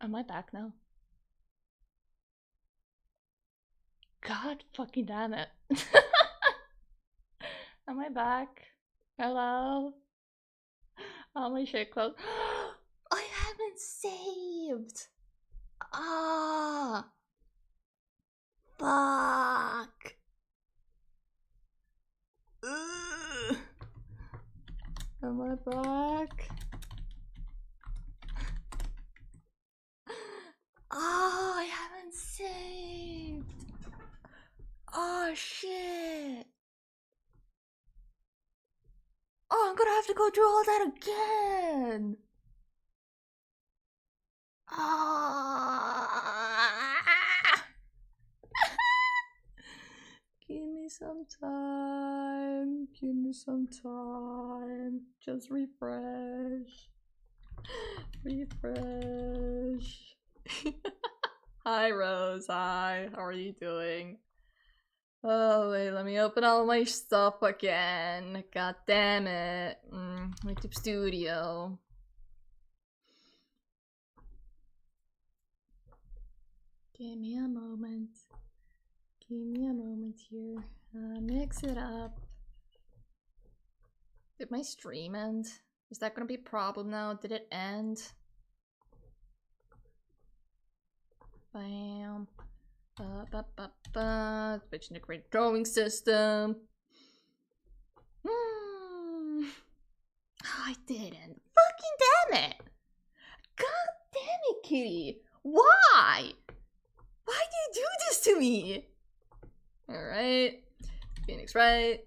Am I back now? God fucking damn it. Am I back? Hello? Oh, my shit closed. I haven't saved. Ah. Fuck. Ugh. Am I back? Oh, I haven't saved. Oh shit. Oh, I'm gonna have to go through all that again. Ah. Give me some time. Give me some time. Just refresh. Refresh. Hi, Rose. Hi. How are you doing? Oh, wait. Let me open all my stuff again. God damn it. YouTube Studio. Give me a moment. Give me a moment here. Mix it up. Did my stream end? Is that gonna be a problem now? Did it end? Bam. Switching to great drawing system. I didn't. Fucking damn it! God damn it, Kitty! Why? Why do you do this to me? Alright. Phoenix Wright.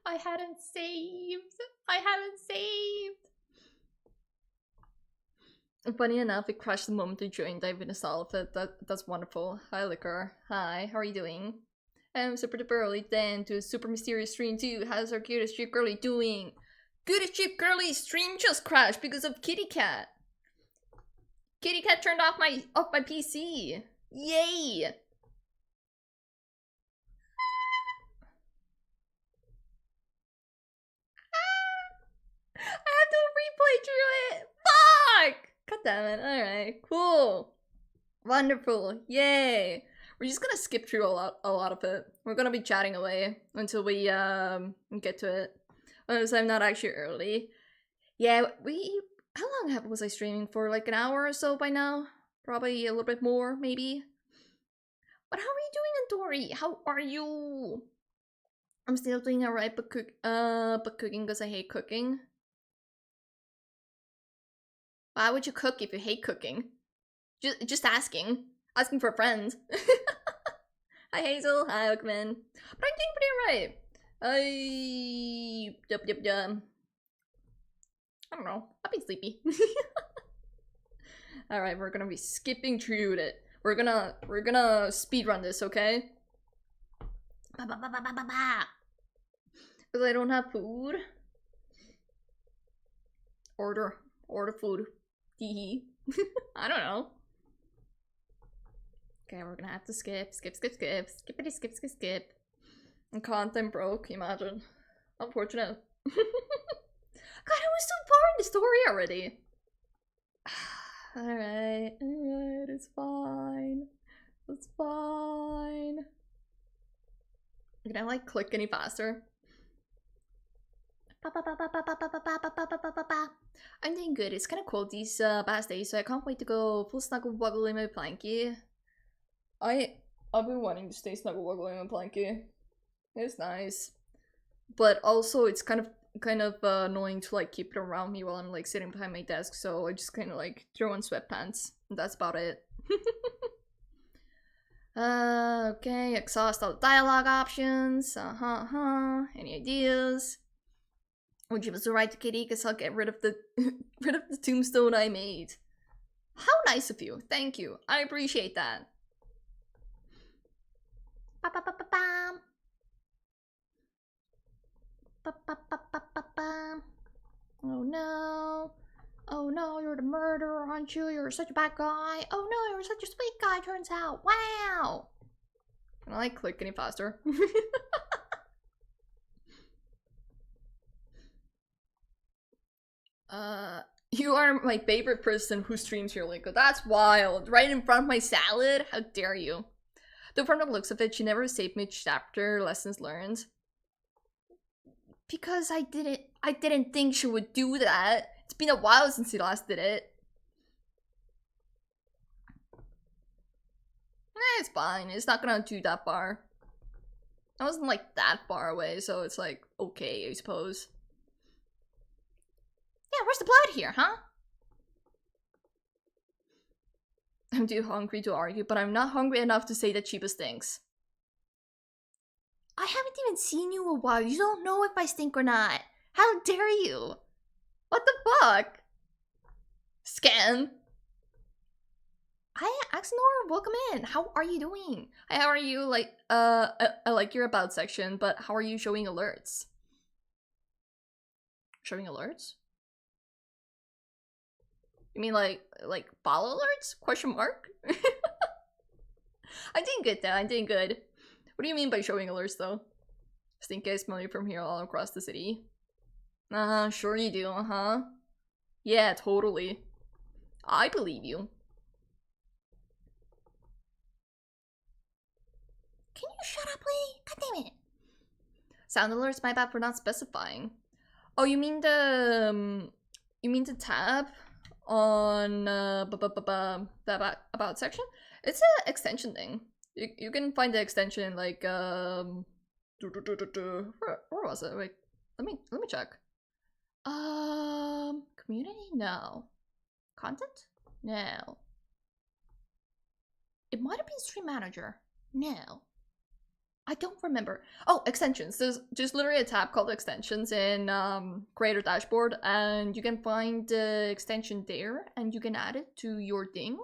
I hadn't saved. I haven't saved. Funny enough, it crashed the moment I joined. I've been installed it. That's wonderful. Hi, Liquor. Hi, how are you doing? I'm super duper early then to a super mysterious stream too. How's our cutest chip girly doing? Cutest chip girly stream just crashed because of Kitty Cat. Kitty Cat turned off my PC. Yay! I have to replay through it. Fuck! God damn it. Alright, cool. Wonderful. Yay. We're just gonna skip through a lot of it. We're gonna be chatting away until we get to it. So I'm not actually early. Yeah, how long was I streaming for? Like an hour or so by now? Probably a little bit more, maybe. But how are you doing, Antori? How are you? I'm still doing alright, but cooking because I hate cooking. Why would you cook if you hate cooking? Just asking. Asking for a friend. Hi, Hazel. Hi, Oakman. But I'm doing pretty alright. Yup. I don't know. I'll be sleepy. Alright, we're gonna be skipping through it. We're gonna speedrun this, okay? Because I don't have food. Order food. Teehee. I don't know. Okay, we're gonna have to skip. Skippity skip. And content broke, imagine. Unfortunate. God, I was so far in the story already. Alright, it's fine. It's fine. Can I like click any faster? I'm doing good. It's kind of cold these past days, so I can't wait to go full snuggle wuggle in my planky. I've been wanting to stay snuggle wuggle in my planky. It's nice, but also it's kind of annoying to like keep it around me while I'm like sitting behind my desk. So I just kind of like throw on sweatpants. And that's about it. Okay, exhaust all the dialogue options. Any ideas? Would you give us the right to Kitty? Cause I'll get rid of the tombstone I made. How nice of you! Thank you. I appreciate that. Oh no. Oh no, you're the murderer, aren't you? You're such a bad guy. Oh no, you're such a sweet guy, turns out. Wow. Can I like click any faster? You are my favorite person who streams here, Linko. That's wild. Right in front of my salad? How dare you? Though from the looks of it, she never saved me chapter lessons learned. Because I didn't think she would do that. It's been a while since she last did it. It's fine. It's not gonna do that far. I wasn't like that far away, so it's like okay, I suppose. Yeah, where's the blood here, huh? I'm too hungry to argue, but I'm not hungry enough to say that Chiba stinks. I haven't even seen you in a while. You don't know if I stink or not. How dare you? What the fuck? Scan. Hi, Axanor, welcome in. How are you doing? How are you? Like, I like your about section, but how are you showing alerts? Showing alerts? You mean like follow alerts? Question mark? I'm doing good though, I'm doing good. What do you mean by showing alerts though? Stink guys smell you from here all across the city. Sure you do, Yeah, totally. I believe you. Can you shut up, Lee? God damn it. Sound alerts, my bad for not specifying. Oh, you mean the tab on the about section? It's an extension thing. You can find the extension like where was it? Wait, let me check. Community? No. Content? No. It might have been Stream Manager. No. I don't remember. Oh, extensions. There's just literally a tab called extensions in Creator Dashboard, and you can find the extension there, and you can add it to your thing,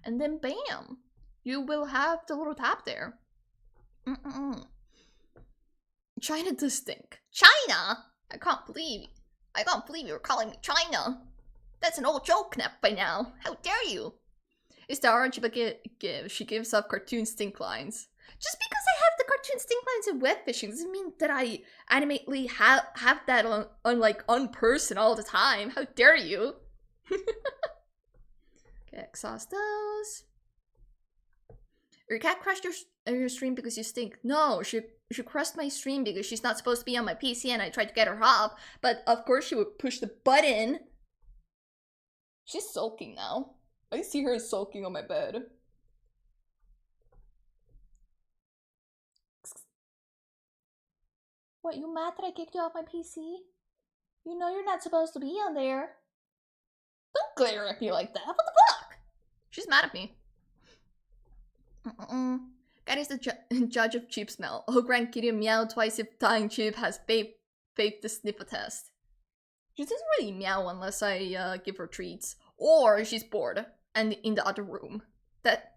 and then bam, you will have the little tab there. China does stink. China? I can't believe you're calling me China. That's an old joke by now. How dare you? It's the aura Chiba gives. She gives up cartoon stink lines. Just because I have the cartoon stink lines in web fishing doesn't mean that I animately have that on like on person all the time. How dare you? Okay, exhaust those. Your cat crashed your stream because you stink. No, she crushed my stream because she's not supposed to be on my PC and I tried to get her off, but of course she would push the button. She's sulking now. I see her sulking on my bed. What, you mad that I kicked you off my PC? You know you're not supposed to be on there. Don't glare at me like that. What the fuck? She's mad at me. God is the judge of cheap smell. Oh, Grand Kitty meow twice if dying cheap has faked the sniffer test. She doesn't really meow unless I give her treats. Or she's bored and in the other room.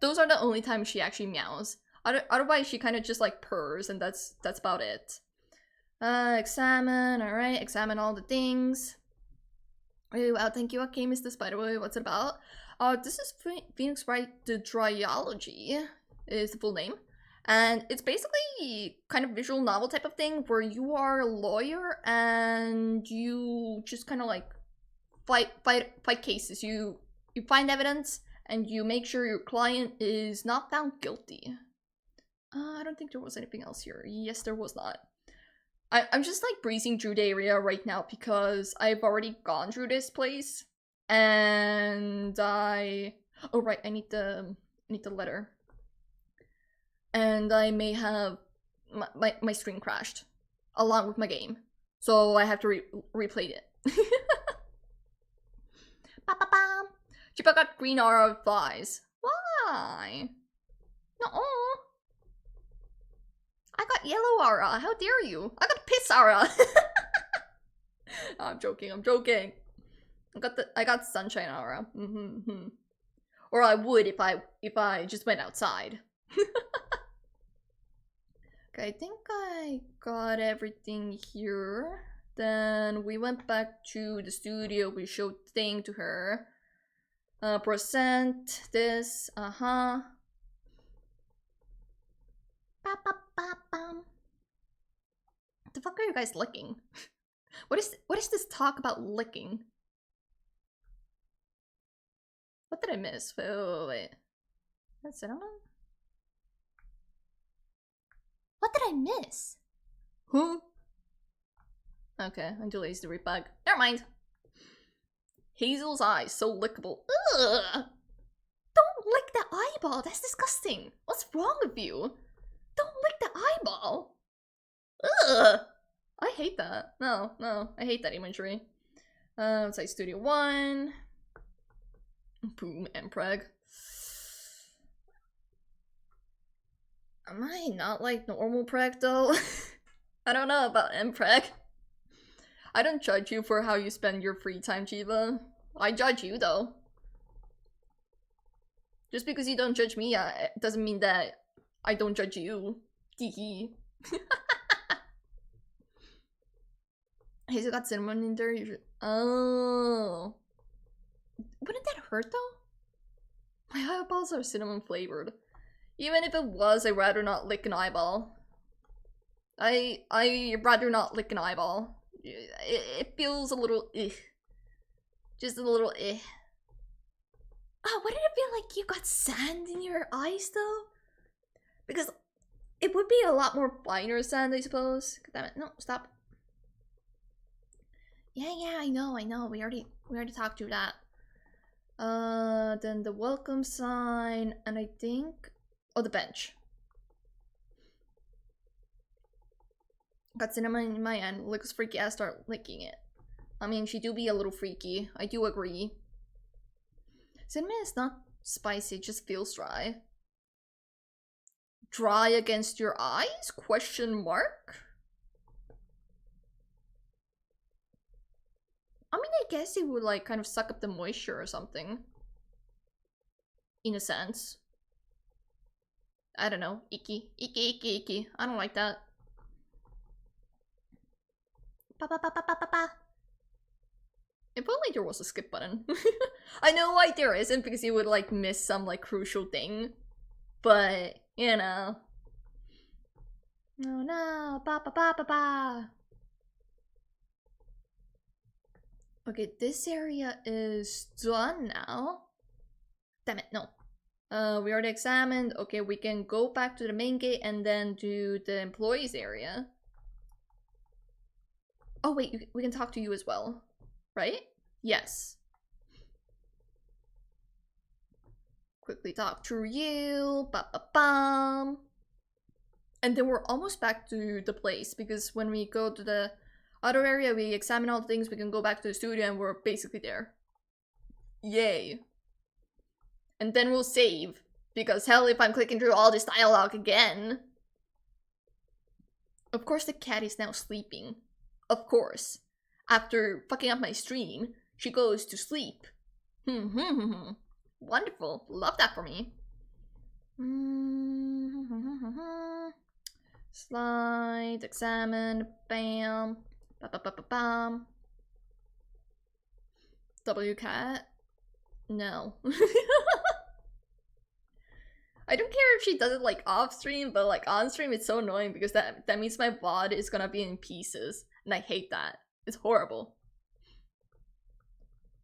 Those are the only times she actually meows. Otherwise she kind of just like purrs and that's about it. Examine, alright, examine all the things. Oh, wow, thank you. What game is this, by the way? What's it about? This is Phoenix Wright, the Trilogy is the full name. And it's basically kind of visual novel type of thing where you are a lawyer and you just kind of like fight cases. You find evidence and you make sure your client is not found guilty. I don't think there was anything else here. Yes, there was not. I'm just like breezing through the area right now because I've already gone through this place, and oh right, I need the letter, and I may have my stream crashed along with my game, so I have to replay it. Chiba got green aura of flies. Why? No. I got yellow aura. How dare you? I got piss aura. I'm joking. I got sunshine aura. Or I would if I just went outside. Okay, I think I got everything here. Then we went back to the studio. We showed the thing to her. Present this. fuck are you guys licking? What is this talk about licking? What did I miss? Wait. That's cinnamon? What did I miss? Huh? Okay, I'm too lazy to read back. Never mind. Hazel's eyes, so lickable. Ugh! Don't lick the eyeball, that's disgusting. What's wrong with you? Don't lick the eyeball. Ugh! I hate that. No, I hate that imagery. Let's say Studio 1. Boom, and Preg. Am I not like normal Preg though? I don't know about Mpreg. I don't judge you for how you spend your free time, Chiba. I judge you though. Just because you don't judge me doesn't mean that I don't judge you. Teehee. Hazel got cinnamon in there. Oh. Wouldn't that hurt though? My eyeballs are cinnamon flavored. Even if it was, I'd rather not lick an eyeball. I'd rather not lick an eyeball. It feels a little just a little Oh, wouldn't it feel like you got sand in your eyes though? Because it would be a lot more finer sand, I suppose. Damn it, no, stop. Yeah, I know. We already talked through that. Then the welcome sign, and I think the bench. Got cinnamon in my end. Looks freaky. I start licking it. I mean, she do be a little freaky. I do agree. Cinnamon is not spicy. It just feels dry. Dry against your eyes? Question mark? I mean, I guess it would like kind of suck up the moisture or something. In a sense. I don't know. Icky. Icky. I don't like that. If only there was a skip button. I know why there isn't, because you would like miss some like crucial thing. But, you know. No. Okay, this area is done now. Damn it, no. We already examined. Okay, we can go back to the main gate and then do the employees area. Oh wait, we can talk to you as well, right? Yes. Quickly talk to you. Ba-ba-bum. And then we're almost back to the place, because when we go to the other area, we examine all the things, we can go back to the studio and we're basically there. Yay. And then we'll save, because hell if I'm clicking through all this dialogue again. Of course the cat is now sleeping. Of course. After fucking up my stream, she goes to sleep. Wonderful. Love that for me. Slide, examine, bam. Ba-ba-ba-ba-bam. W-cat? No. I don't care if she does it like off stream, but like on stream it's so annoying because that means my VOD is gonna be in pieces. And I hate that. It's horrible.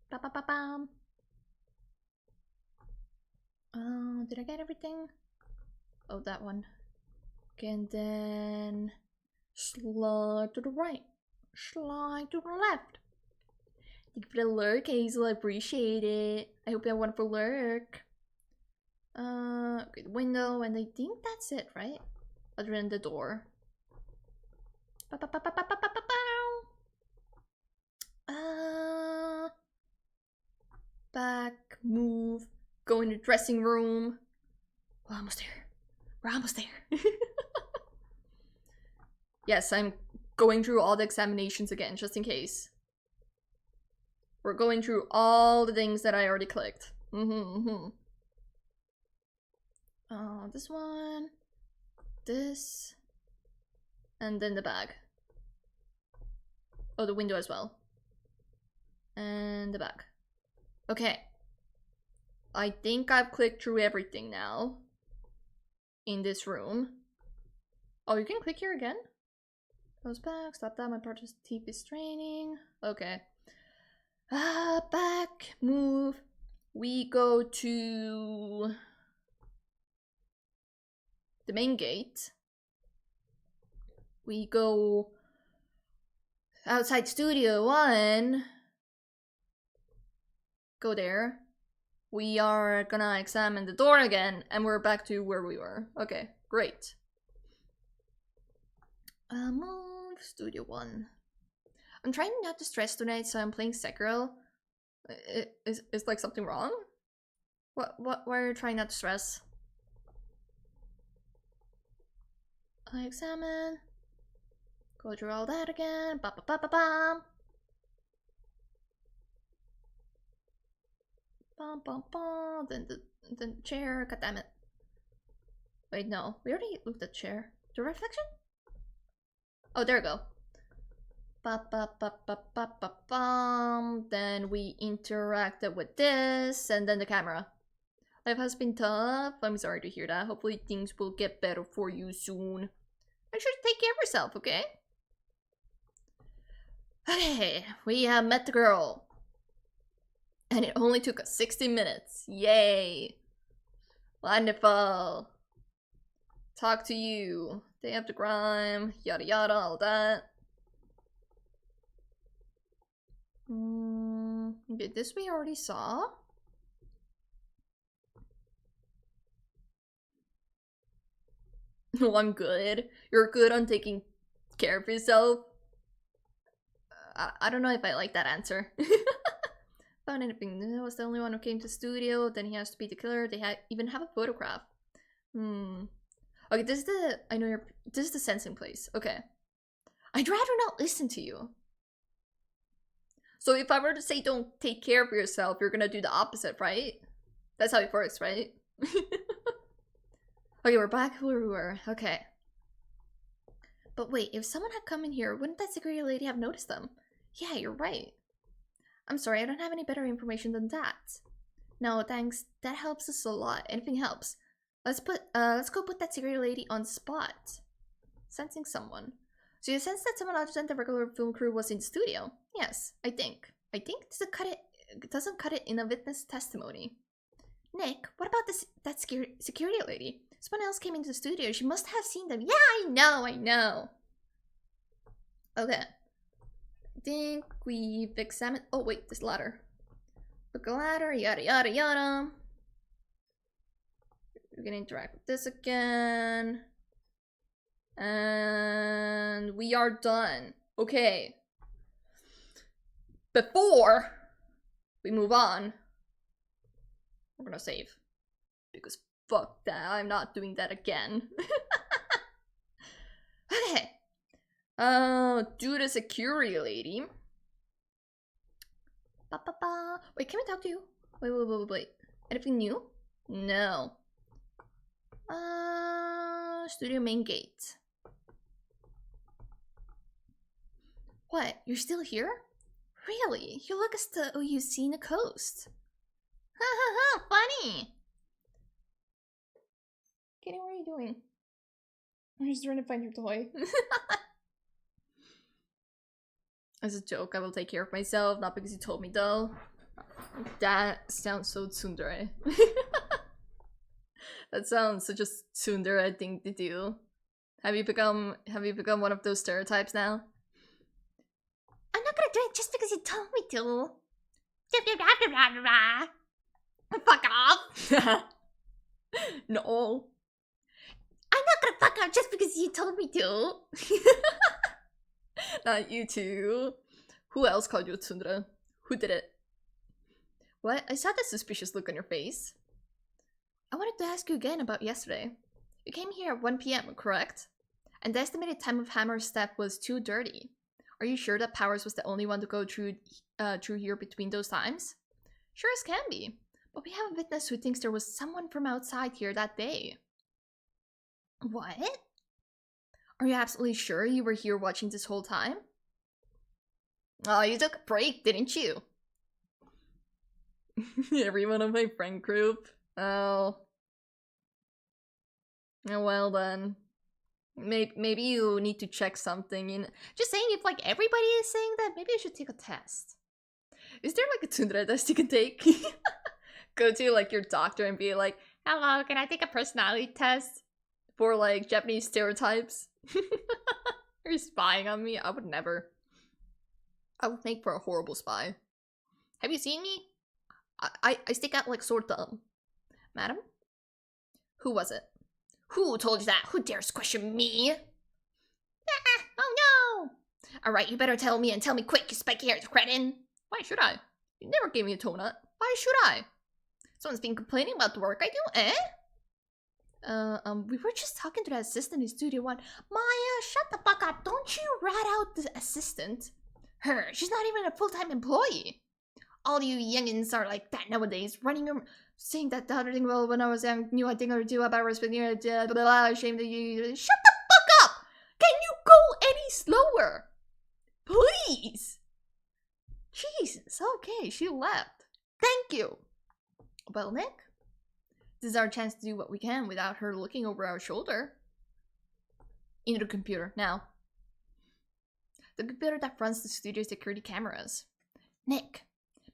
Ba-ba-ba-bam. Oh, did I get everything? Oh, that one. Okay, and then slide to the right. Slide to the left. Thank you for the lurk, Hazel. I appreciate it. I hope you have a wonderful lurk. Okay, the window, and I think that's it, right? Other than the door. Back, move, go in the dressing room. We're almost there. We're almost there. Yes, I'm going through all the examinations again, just in case. We're going through all the things that I already clicked. Oh, this one, this, and then the bag. Oh, the window as well. And the bag. Okay. I think I've clicked through everything now. In this room. Oh, you can click here again? Goes back, stop that, my partner's teeth is straining. Okay. Back, move. We go to the main gate. We go outside Studio 1. Go there. We are gonna examine the door again, and we're back to where we were. Okay, great. Move Studio 1. I'm trying not to stress tonight, so I'm playing Sekiro. Is like something wrong? Why are you trying not to stress? I examine. Go through all that again. Ba ba ba ba bam. Bum bum bum. Then the chair. God damn it. Wait, no. We already looked at chair. The reflection? Oh, there we go. Ba ba ba ba ba ba bum. Then we interacted with this, and then the camera. Life has been tough. I'm sorry to hear that. Hopefully things will get better for you soon. Make sure to take care of yourself, okay? Okay, we have met the girl. And it only took us 60 minutes. Yay! Wonderful. Talk to you. Day after crime, yada yada, all that. Okay, this we already saw. No, I'm good. You're good on taking care of yourself. I don't know if I like that answer. Found anything? I was the only one who came to the studio. Then he has to be the killer. They even have a photograph. Okay, this is the this is the sensing place. Okay. I'd rather not listen to you. So if I were to say don't take care of yourself, you're gonna do the opposite, right? That's how it works, right? Okay, we're back where we were. Okay. But wait, if someone had come in here, wouldn't that security lady have noticed them? Yeah, you're right. I'm sorry, I don't have any better information than that. No, thanks. That helps us a lot. Anything helps. Let's go put that security lady on spot. Sensing someone. So you sense that someone other than the regular film crew was in the studio? Yes, I think. It doesn't cut it in a witness testimony. Nick, what about that security lady? Someone else came into the studio. She must have seen them. Yeah, I know. Okay. I think we've examined... Oh, wait, this ladder. Book a ladder, yada yada yada. We're gonna interact with this again. And we are done. Okay. Before we move on, we're gonna save. Because fuck that, I'm not doing that again. Okay. Do the security lady. Wait, can we talk to you? Wait. Anything new? No. Studio main gate. What? You're still here? Really? You look as though you've seen the coast. Ha ha ha! Funny. Kitty, what are you doing? I'm just trying to find your toy. As a joke, I will take care of myself, not because you told me though. That sounds so tsundere. That sounds such a tsundere thing to do. Have you become one of those stereotypes now? I'm not gonna do it just because you told me to. Fuck off. No. I'm not gonna fuck off just because you told me to. Not you two. Who else called you tsundere? Who did it? What? I saw that suspicious look on your face. I wanted to ask you again about yesterday. You came here at 1 PM, correct? And the estimated time of Hammer's step was 2:30. Are you sure that Powers was the only one to go through here between those times? Sure as can be. But we have a witness who thinks there was someone from outside here that day. What? Are you absolutely sure you were here watching this whole time? Oh, you took a break, didn't you? Everyone of my friend group? Oh. Oh, well then. Maybe you need to check something. Just saying, if like everybody is saying that, maybe I should take a test. Is there like a tsundere test you can take? Go to like your doctor and be like, "Hello, can I take a personality test for like Japanese stereotypes?" Are you spying on me? I would never. I would make for a horrible spy. Have you seen me? I stick out like sore thumb. Madam? Who was it? Who told you that? Who dares question me? Ah, oh no! Alright, you better tell me and tell me quick, you spiky-haired cretin. Why should I? You never gave me a donut. Why should I? Someone's been complaining about the work I do, eh? We were just talking to the assistant in Studio 1. Maya, shut the fuck up. Don't you rat out the assistant. Her, she's not even a full-time employee. All you youngins are like that nowadays, running your... saying that the other thing, well, when I was young, knew a thing or two about respecting you, blah, blah, blah, ashamed of you. Shut the fuck up! Can you go any slower? Please! Jesus, okay, she left. Thank you. Well, Nick, this is our chance to do what we can without her looking over our shoulder. Into the computer, now. The computer that runs the studio security cameras. Nick,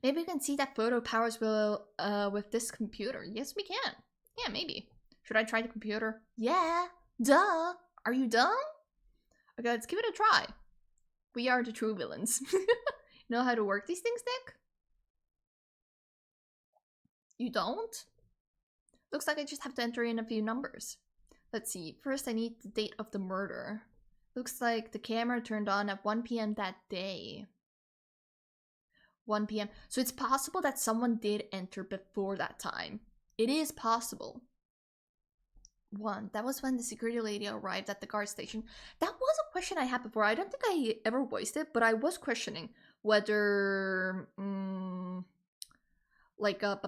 maybe we can see that photo powers will, with this computer. Yes, we can. Yeah, maybe. Should I try the computer? Yeah, duh. Are you dumb? Okay, let's give it a try. We are the true villains. Know how to work these things, Nick? You don't? Looks like I just have to enter in a few numbers. Let's see. First, I need the date of the murder. Looks like the camera turned on at 1 p.m. that day. 1 p.m. So it's possible that someone did enter before that time. It is possible. 1. That was when the security lady arrived at the guard station. That was a question I had before. I don't think I ever voiced it, but I was questioning whether... like, where's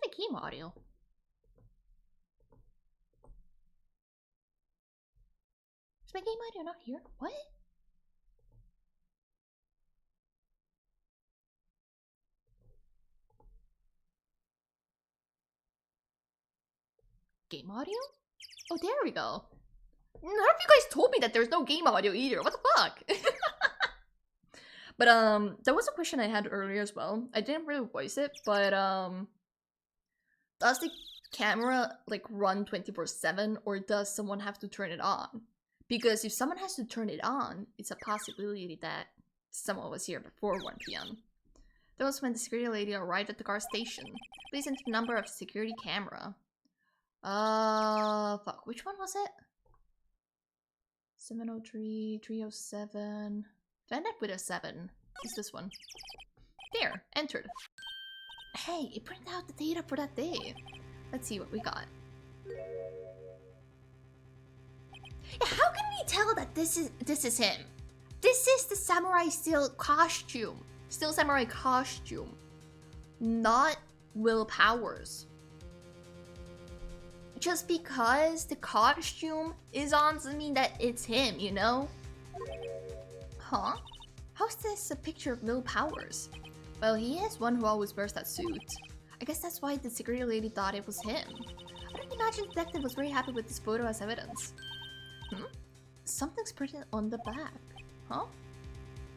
my game audio? Is my game audio not here? What? Game audio? Oh, there we go. None of you guys told me that there's no game audio either. What the fuck? But there was a question I had earlier as well. I didn't really voice it, but does the camera like run 24/7 or does someone have to turn it on? Because if someone has to turn it on, it's a possibility that someone was here before 1 p.m. That was when the security lady arrived at the car station. Please enter the number of the security camera. Fuck, which one was it? 703, 307. Did I end up with a 7? It's this one. There, entered. Hey, it printed out the data for that day. Let's see what we got. Yeah, how can we tell that this is him? This is the samurai steel costume. Steel samurai costume. Not Will Powers. Just because the costume is on doesn't mean that it's him, you know? Huh? How's this a picture of Will Powers? Well, he is one who always wears that suit. I guess that's why the security lady thought it was him. I don't imagine the detective was very happy with this photo as evidence. Something's printed on the back. Huh?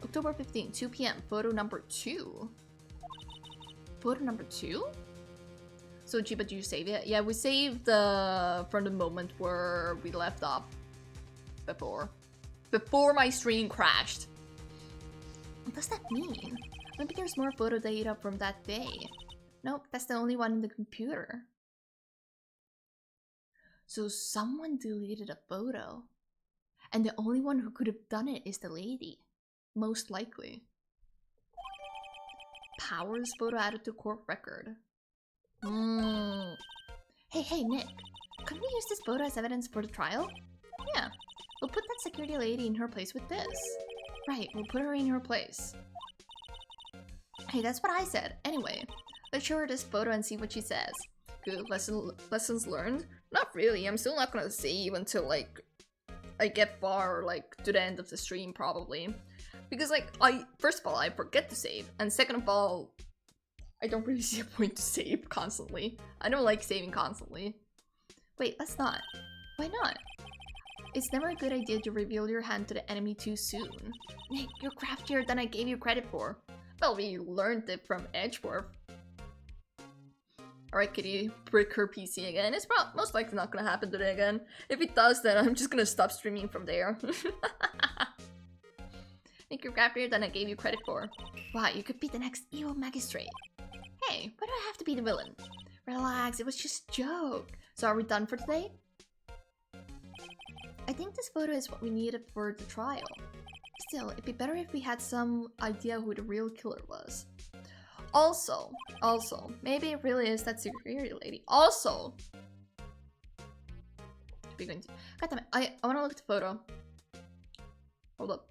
October 15, 2 p.m. Photo number 2. Photo number 2? So, Chiba, do you save it? Yeah, we saved from the moment where we left off before. Before my stream crashed. What does that mean? Maybe there's more photo data from that day. Nope, that's the only one in the computer. So someone deleted a photo. And the only one who could have done it is the lady. Most likely. Powers photo added to court record. Hey, Nick. Couldn't we use this photo as evidence for the trial? Yeah. We'll put that security lady in her place with this. Right, we'll put her in her place. Hey, that's what I said. Anyway, let's show her this photo and see what she says. Good, lessons learned? Not really, I'm still not gonna save until, like, I get far, like, to the end of the stream, probably. Because, like, first of all, I forget to save, and second of all, I don't really see a point to save constantly. I don't like saving constantly. Wait, let's not. Why not? It's never a good idea to reveal your hand to the enemy too soon. Nick, you're craftier than I gave you credit for. Well, we learned it from Edgeworth. Alright, Kitty, brick her PC again. It's most likely not gonna happen today again. If it does, then I'm just gonna stop streaming from there. Nick, you're craftier than I gave you credit for. Wow, you could be the next evil magistrate. Hey, why do I have to be the villain? Relax, it was just a joke. So are we done for today? I think this photo is what we needed for the trial. Still, it'd be better if we had some idea who the real killer was. Also, maybe it really is that security lady. Also, God damn it, I wanna look at the photo. Hold up.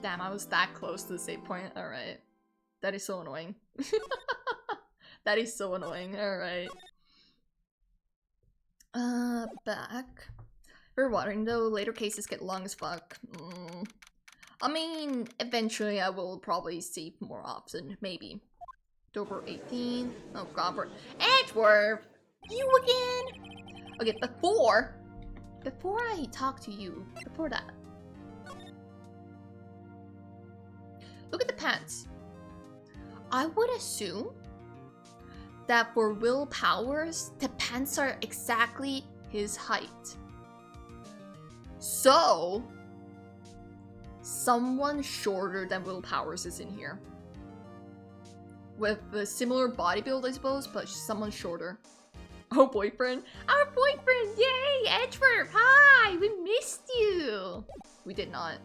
Damn, I was that close to the save point. Alright. That is so annoying. That is so annoying. Alright. Back. For watering though, later cases get long as fuck. I mean, eventually I will probably save more often. Maybe. October 18th. Oh god, for Edgeworth! You again! Okay, before I talk to you, before that. Look at the pants. I would assume that for Will Powers, the pants are exactly his height. So, someone shorter than Will Powers is in here. With a similar body build, I suppose, but someone shorter. Oh, boyfriend. Our boyfriend! Yay! Edgeworth! Hi! We missed you! We did not.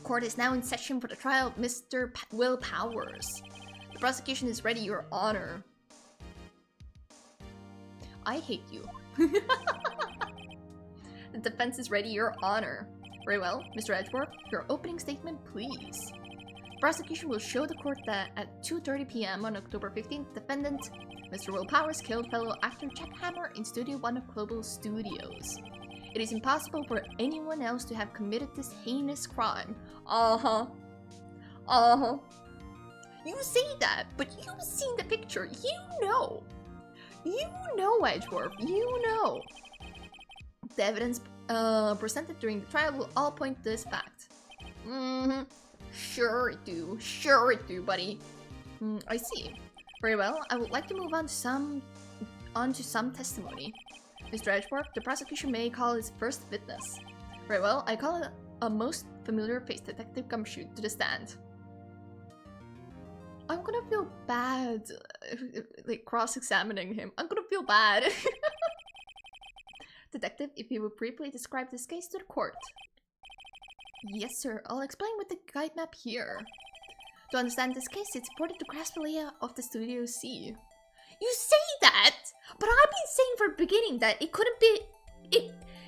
Court is now in session for the trial of Mr. Will Powers. The prosecution is ready, Your Honor. I hate you. The defense is ready, Your Honor. Very well, Mr. Edgeworth, your opening statement, please. The prosecution will show the court that at 2:30 p.m. on October 15th, defendant Mr. Will Powers killed fellow actor Jack Hammer in Studio 1 of Global Studios. It is impossible for anyone else to have committed this heinous crime. You say that, but you've seen the picture. You know. You know, Edgeworth. You know. The evidence presented during the trial will all point to this fact. Sure it do. Sure it do, buddy. I see. Very well. I would like to move on to some testimony. Mr. Edgeworth, the prosecution may call his first witness. Very well. I call a most familiar face, Detective Gumshoe, to the stand. I'm gonna feel bad, like cross-examining him. I'm gonna feel bad. Detective, if you would briefly describe this case to the court. Yes, sir. I'll explain with the guide map here. To understand this case, it's important to grasp the layout of the Studio C. You say that, but I've been saying from the beginning that it couldn't be.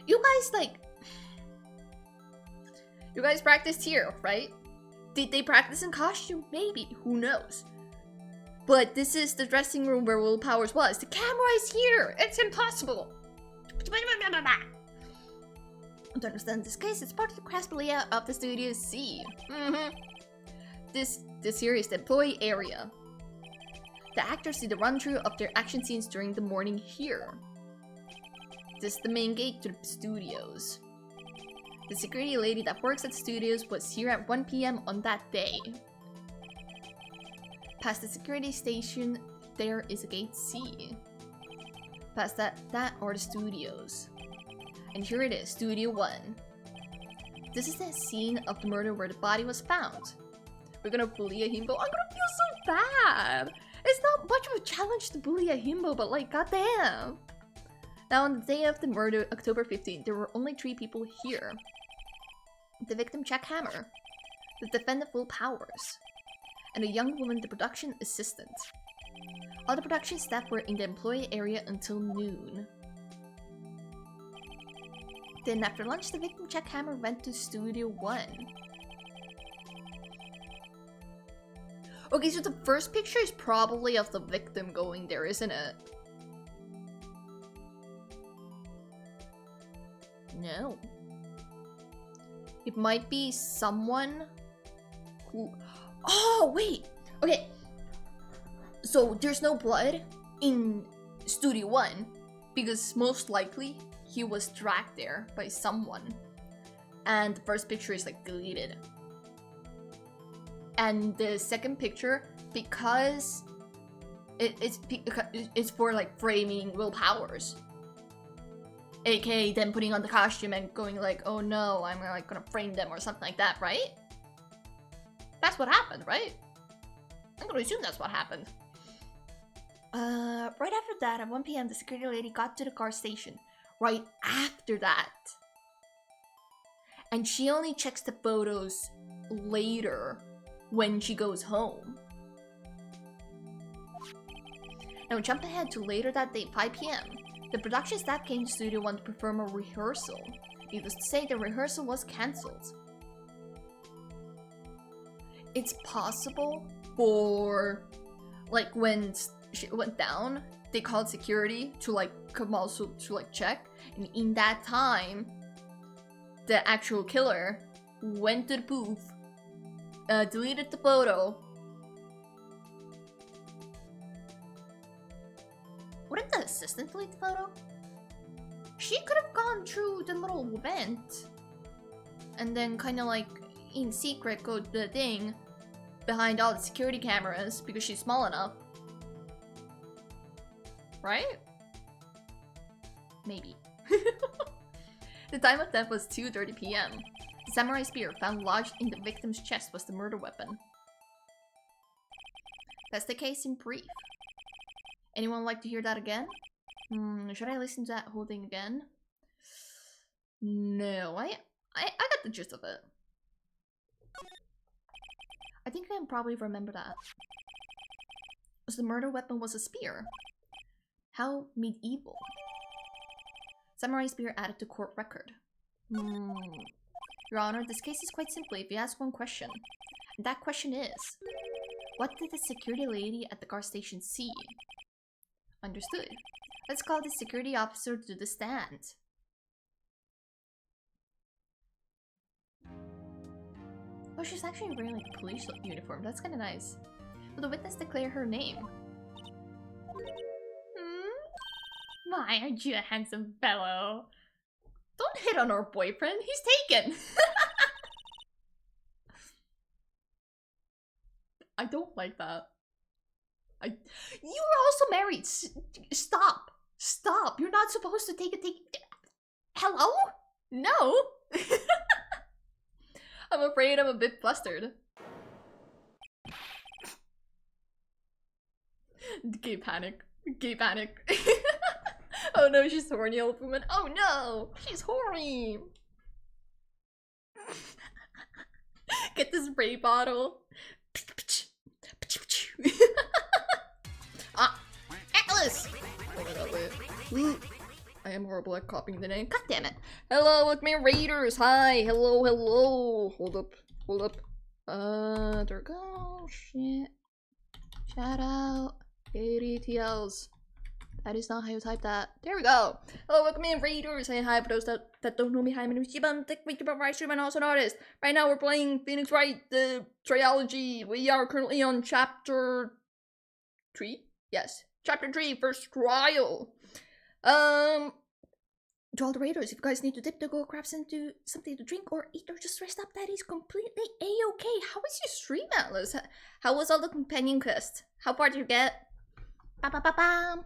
You guys practiced here, right? Did they practice in costume? Maybe. Who knows? But this is the dressing room where Will Powers was. The camera is here. It's impossible. To understand this case, it's part of the grasp layout of the Studio C. This here is the employee area. The actors see the run-through of their action scenes during the morning here. This is the main gate to the studios. The security lady that works at the studios was here at 1 p.m. on that day. Past the security station, there is a gate C. Past that are the studios. And here it is, Studio 1. This is the scene of the murder where the body was found. We're gonna bully a himbo. I'm gonna feel so bad! It's not much of a challenge to bully a himbo, but like, goddamn! Now, on the day of the murder, October 15th, there were only 3 people here. The victim, Jack Hammer. The defendant, Will Powers. And a young woman, the production assistant. All the production staff were in the employee area until noon. Then after lunch, the victim, Jack Hammer, went to Studio 1. Okay, so the first picture is probably of the victim going there, isn't it? No. It might be someone who... Oh, wait! Okay, So there's no blood in Studio 1 because most likely he was dragged there by someone. And the first picture is like deleted. And the second picture, because it's for like framing Will Powers. AKA them putting on the costume and going like, oh no, I'm like gonna frame them or something like that, right? That's what happened, right? I'm gonna assume that's what happened. Right after that, at 1 PM, the security lady got to the car station. Right after that. And she only checks the photos later when she goes home. Now jump ahead to later that day, 5 PM. The production staff came to Studio 1 to perform a rehearsal. Needless to say, the rehearsal was cancelled. It's possible for, like, when shit went down, they called security to like come also to like check, and in that time, the actual killer went to the booth, deleted the photo. Wouldn't the assistant delete the photo? She could have gone through the little vent and then kind of like in secret go to the thing behind all the security cameras because she's small enough. Right? Maybe. The time of death was 2:30 PM. The samurai spear found lodged in the victim's chest was the murder weapon. That's the case in brief. Anyone like to hear that again? Should I listen to that whole thing again? No, I got the gist of it. I think I can probably remember that. So the murder weapon was a spear. How medieval. Samurai spear added to court record. Your Honor, this case is quite simply if you ask one question. And that question is, what did the security lady at the car station see? Understood. Let's call the security officer to the stand. Oh, she's actually wearing like a police uniform. That's kind of nice. Will the witness declare her name? My, aren't you a handsome fellow? Don't hit on our boyfriend. He's taken. I don't like that. You were also married. Stop. Stop. You're not supposed to take. Hello? No. I'm afraid I'm a bit flustered. Gay panic. Gay panic. Oh no, she's horny, old woman. Oh no, she's horny. Get this spray bottle. Ah, Atlas! Oh my god, wait. I am horrible at copying the name. God damn it. Hello, with me raiders. Hi, hello, hello. Hold up, hold up. There we go. Shit. Shout out. ADTLs. That is not how you type that. There we go. Hello, welcome in raiders. Say hi for those that don't know me. Hi, my name is Chibaster VODs, and also an artist. Right now we're playing Phoenix Wright, the Trilogy. We are currently on chapter 3? Yes. Chapter 3, first trial. To all the raiders, if you guys need to dip to go grab something to drink or eat or just rest up, that is completely a-okay. How was your stream, Atlas? How was all the companion quest? How far did you get? Ba-ba-ba-bam!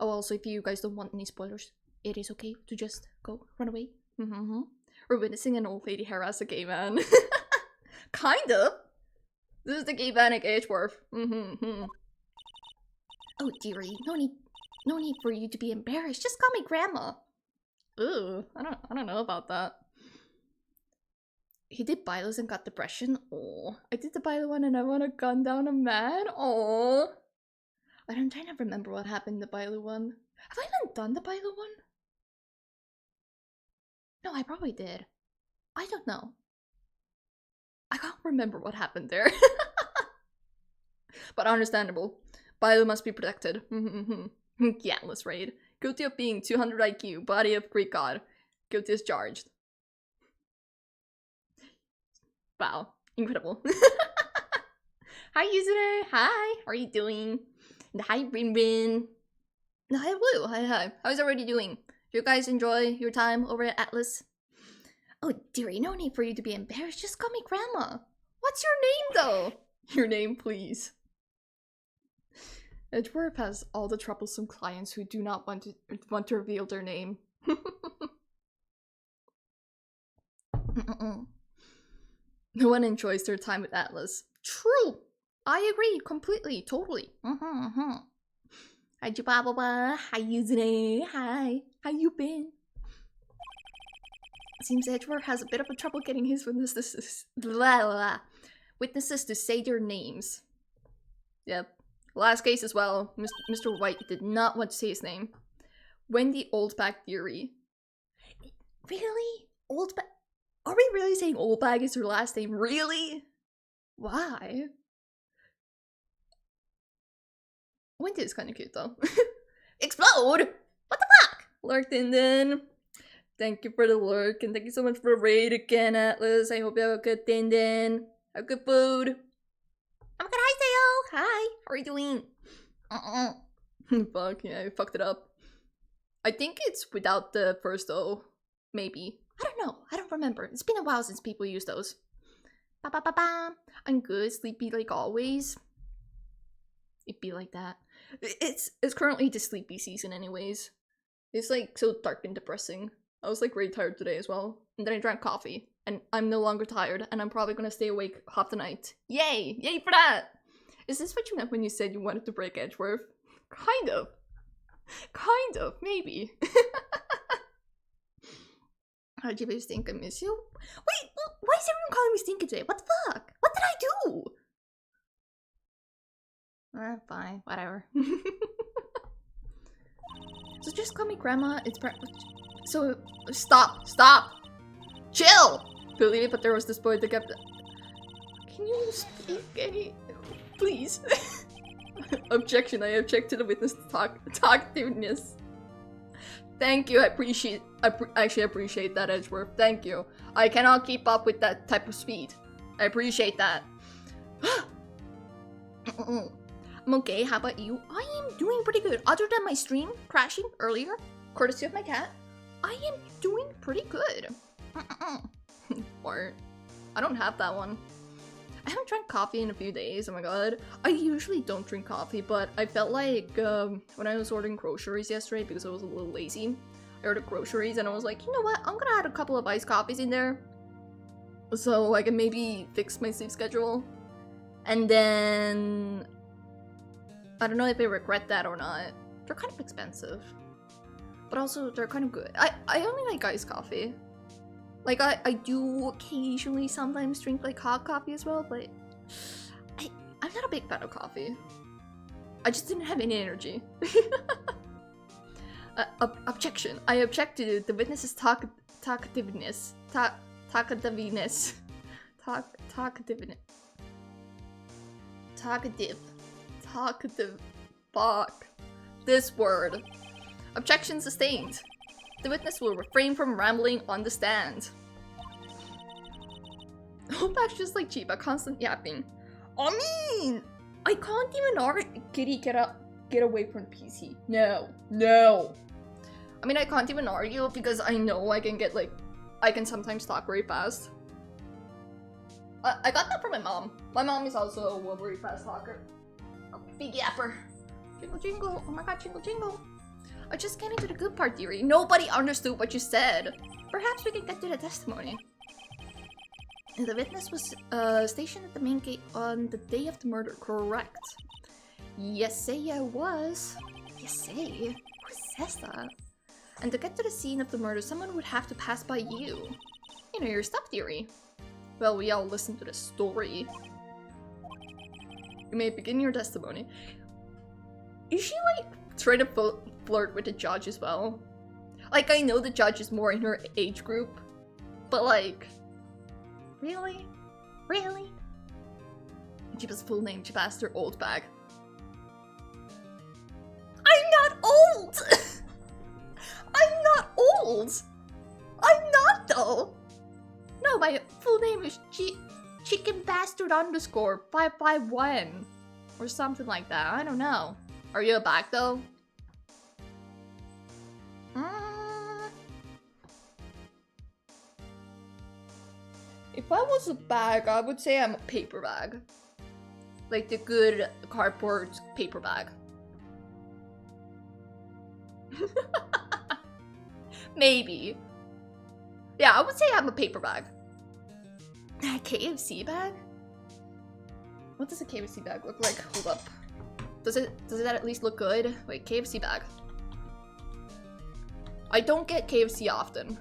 Oh, also, if you guys don't want any spoilers, it is okay to just go, run away. We're witnessing an old lady harass a gay man. Kind of. This is the gay panic Edgeworth. Oh, dearie, no need for you to be embarrassed. Just call me Grandma. Ooh, I don't know about that. He did Bilos and got depression. Oh, I did the Bilo one and I want to gun down a man. Oh. But I'm trying to remember what happened in the Bilo one. Have I even done the Bilo one? No, I probably did. I don't know. I can't remember what happened there. But understandable. Bilo must be protected. Yeah, let's raid. Guilty of being 200 IQ, body of Greek god. Guilty as charged. Wow, incredible. Hi, user. Hi. How are you doing? And hi, Rin Rin. And hi, Blue. Hi. How's everybody doing? You guys enjoy your time over at Atlas? Oh, dearie, no need for you to be embarrassed. Just call me Grandma. What's your name, though? Your name, please. Edgeworth has all the troublesome clients who do not want to reveal their name. No one enjoys their time with Atlas. True! I agree completely, totally. Hi, Chibaba. Hi, Yuzune. Hi. How you been? Seems Edgeworth has a bit of a trouble getting his witnesses to say their names. Yep. Last case as well. Mr. Wright did not want to say his name. Wendy Oldbag theory. Really? Oldbag? Are we really saying Oldbag is her last name? Really? Why? Wendy is kind of cute though. Explode! What the fuck? Lurked in then. Thank you for the lurk and thank you so much for the raid again, Atlas. I hope you have a good day then. Have good food. Oh my god, hi Theo! Hi! How are you doing? Fuck, yeah, I fucked it up. I think it's without the first O. Maybe. I don't know. I don't remember. It's been a while since people use those. Ba-ba-ba-ba. I'm good. Sleepy like always. It'd be like that. It's currently the sleepy season anyways. It's like so dark and depressing. I was like really tired today as well. And then I drank coffee. And I'm no longer tired. And I'm probably gonna stay awake half the night. Yay! Yay for that! Is this what you meant when you said you wanted to break Edgeworth? Kind of. Kind of. Maybe. How do you think I miss you? Wait! Why is everyone calling me Stinky today? What the fuck? What did I do? Fine. Whatever. So just call me Grandma. It's so stop! Chill! Believe it, but there was this boy that kept. Can you speak any? Please. Objection. I object to the witness talkativeness. Thank you. I actually appreciate that, Edgeworth. Thank you. I cannot keep up with that type of speed. I appreciate that. I'm okay. How about you? I am doing pretty good. Other than my stream crashing earlier, courtesy of my cat, I am doing pretty good. Or I don't have that one. I haven't drank coffee in a few days. Oh my god. I usually don't drink coffee, but I felt like when I was ordering groceries yesterday because I was a little lazy, I ordered groceries and I was like, you know what? I'm gonna add a couple of iced coffees in there so I can maybe fix my sleep schedule. And then I don't know if I regret that or not. They're kind of expensive, but also they're kind of good. I only like iced coffee. Like, I do occasionally sometimes drink, like, hot coffee as well, but I'm not a big fan of coffee. I just didn't have any energy. Objection. I object to the witness's talkativeness. Talkativeness. Talkative. Fuck. This word. Objection sustained. The witness will refrain from rambling on the stand. Oldbag's just like Chiba, constant yapping. I mean, I can't even Kitty, get away from PC. No. I mean, I can't even argue because I know I can sometimes talk very fast. I got that from my mom. My mom is also a very fast talker. A big yapper. Jingle jingle. Oh my god, jingle jingle. I just get into the good part, dearie. Nobody understood what you said. Perhaps we can get to the testimony. The witness was stationed at the main gate on the day of the murder, correct? Yes, I was. Yes, who says that? And to get to the scene of the murder, someone would have to pass by you. You know your stuff, dearie. Well, we all listen to the story. You may begin your testimony. Is she like trying to flirt with the judge as well? Like, I know the judge is more in her age group, but like, really? Really? Chiba's full name, Chibaster Oldbag. I'm not old! I'm not old! I'm not though! No, my full name is chicken bastard underscore 551 or something like that. I don't know. Are you a bag though? If I was a bag, I would say I'm a paper bag. Like the good cardboard paper bag. Maybe. Yeah, I would say I'm a paper bag. A KFC bag? What does a KFC bag look like? Hold up. Does that at least look good? Wait, KFC bag. I don't get KFC often.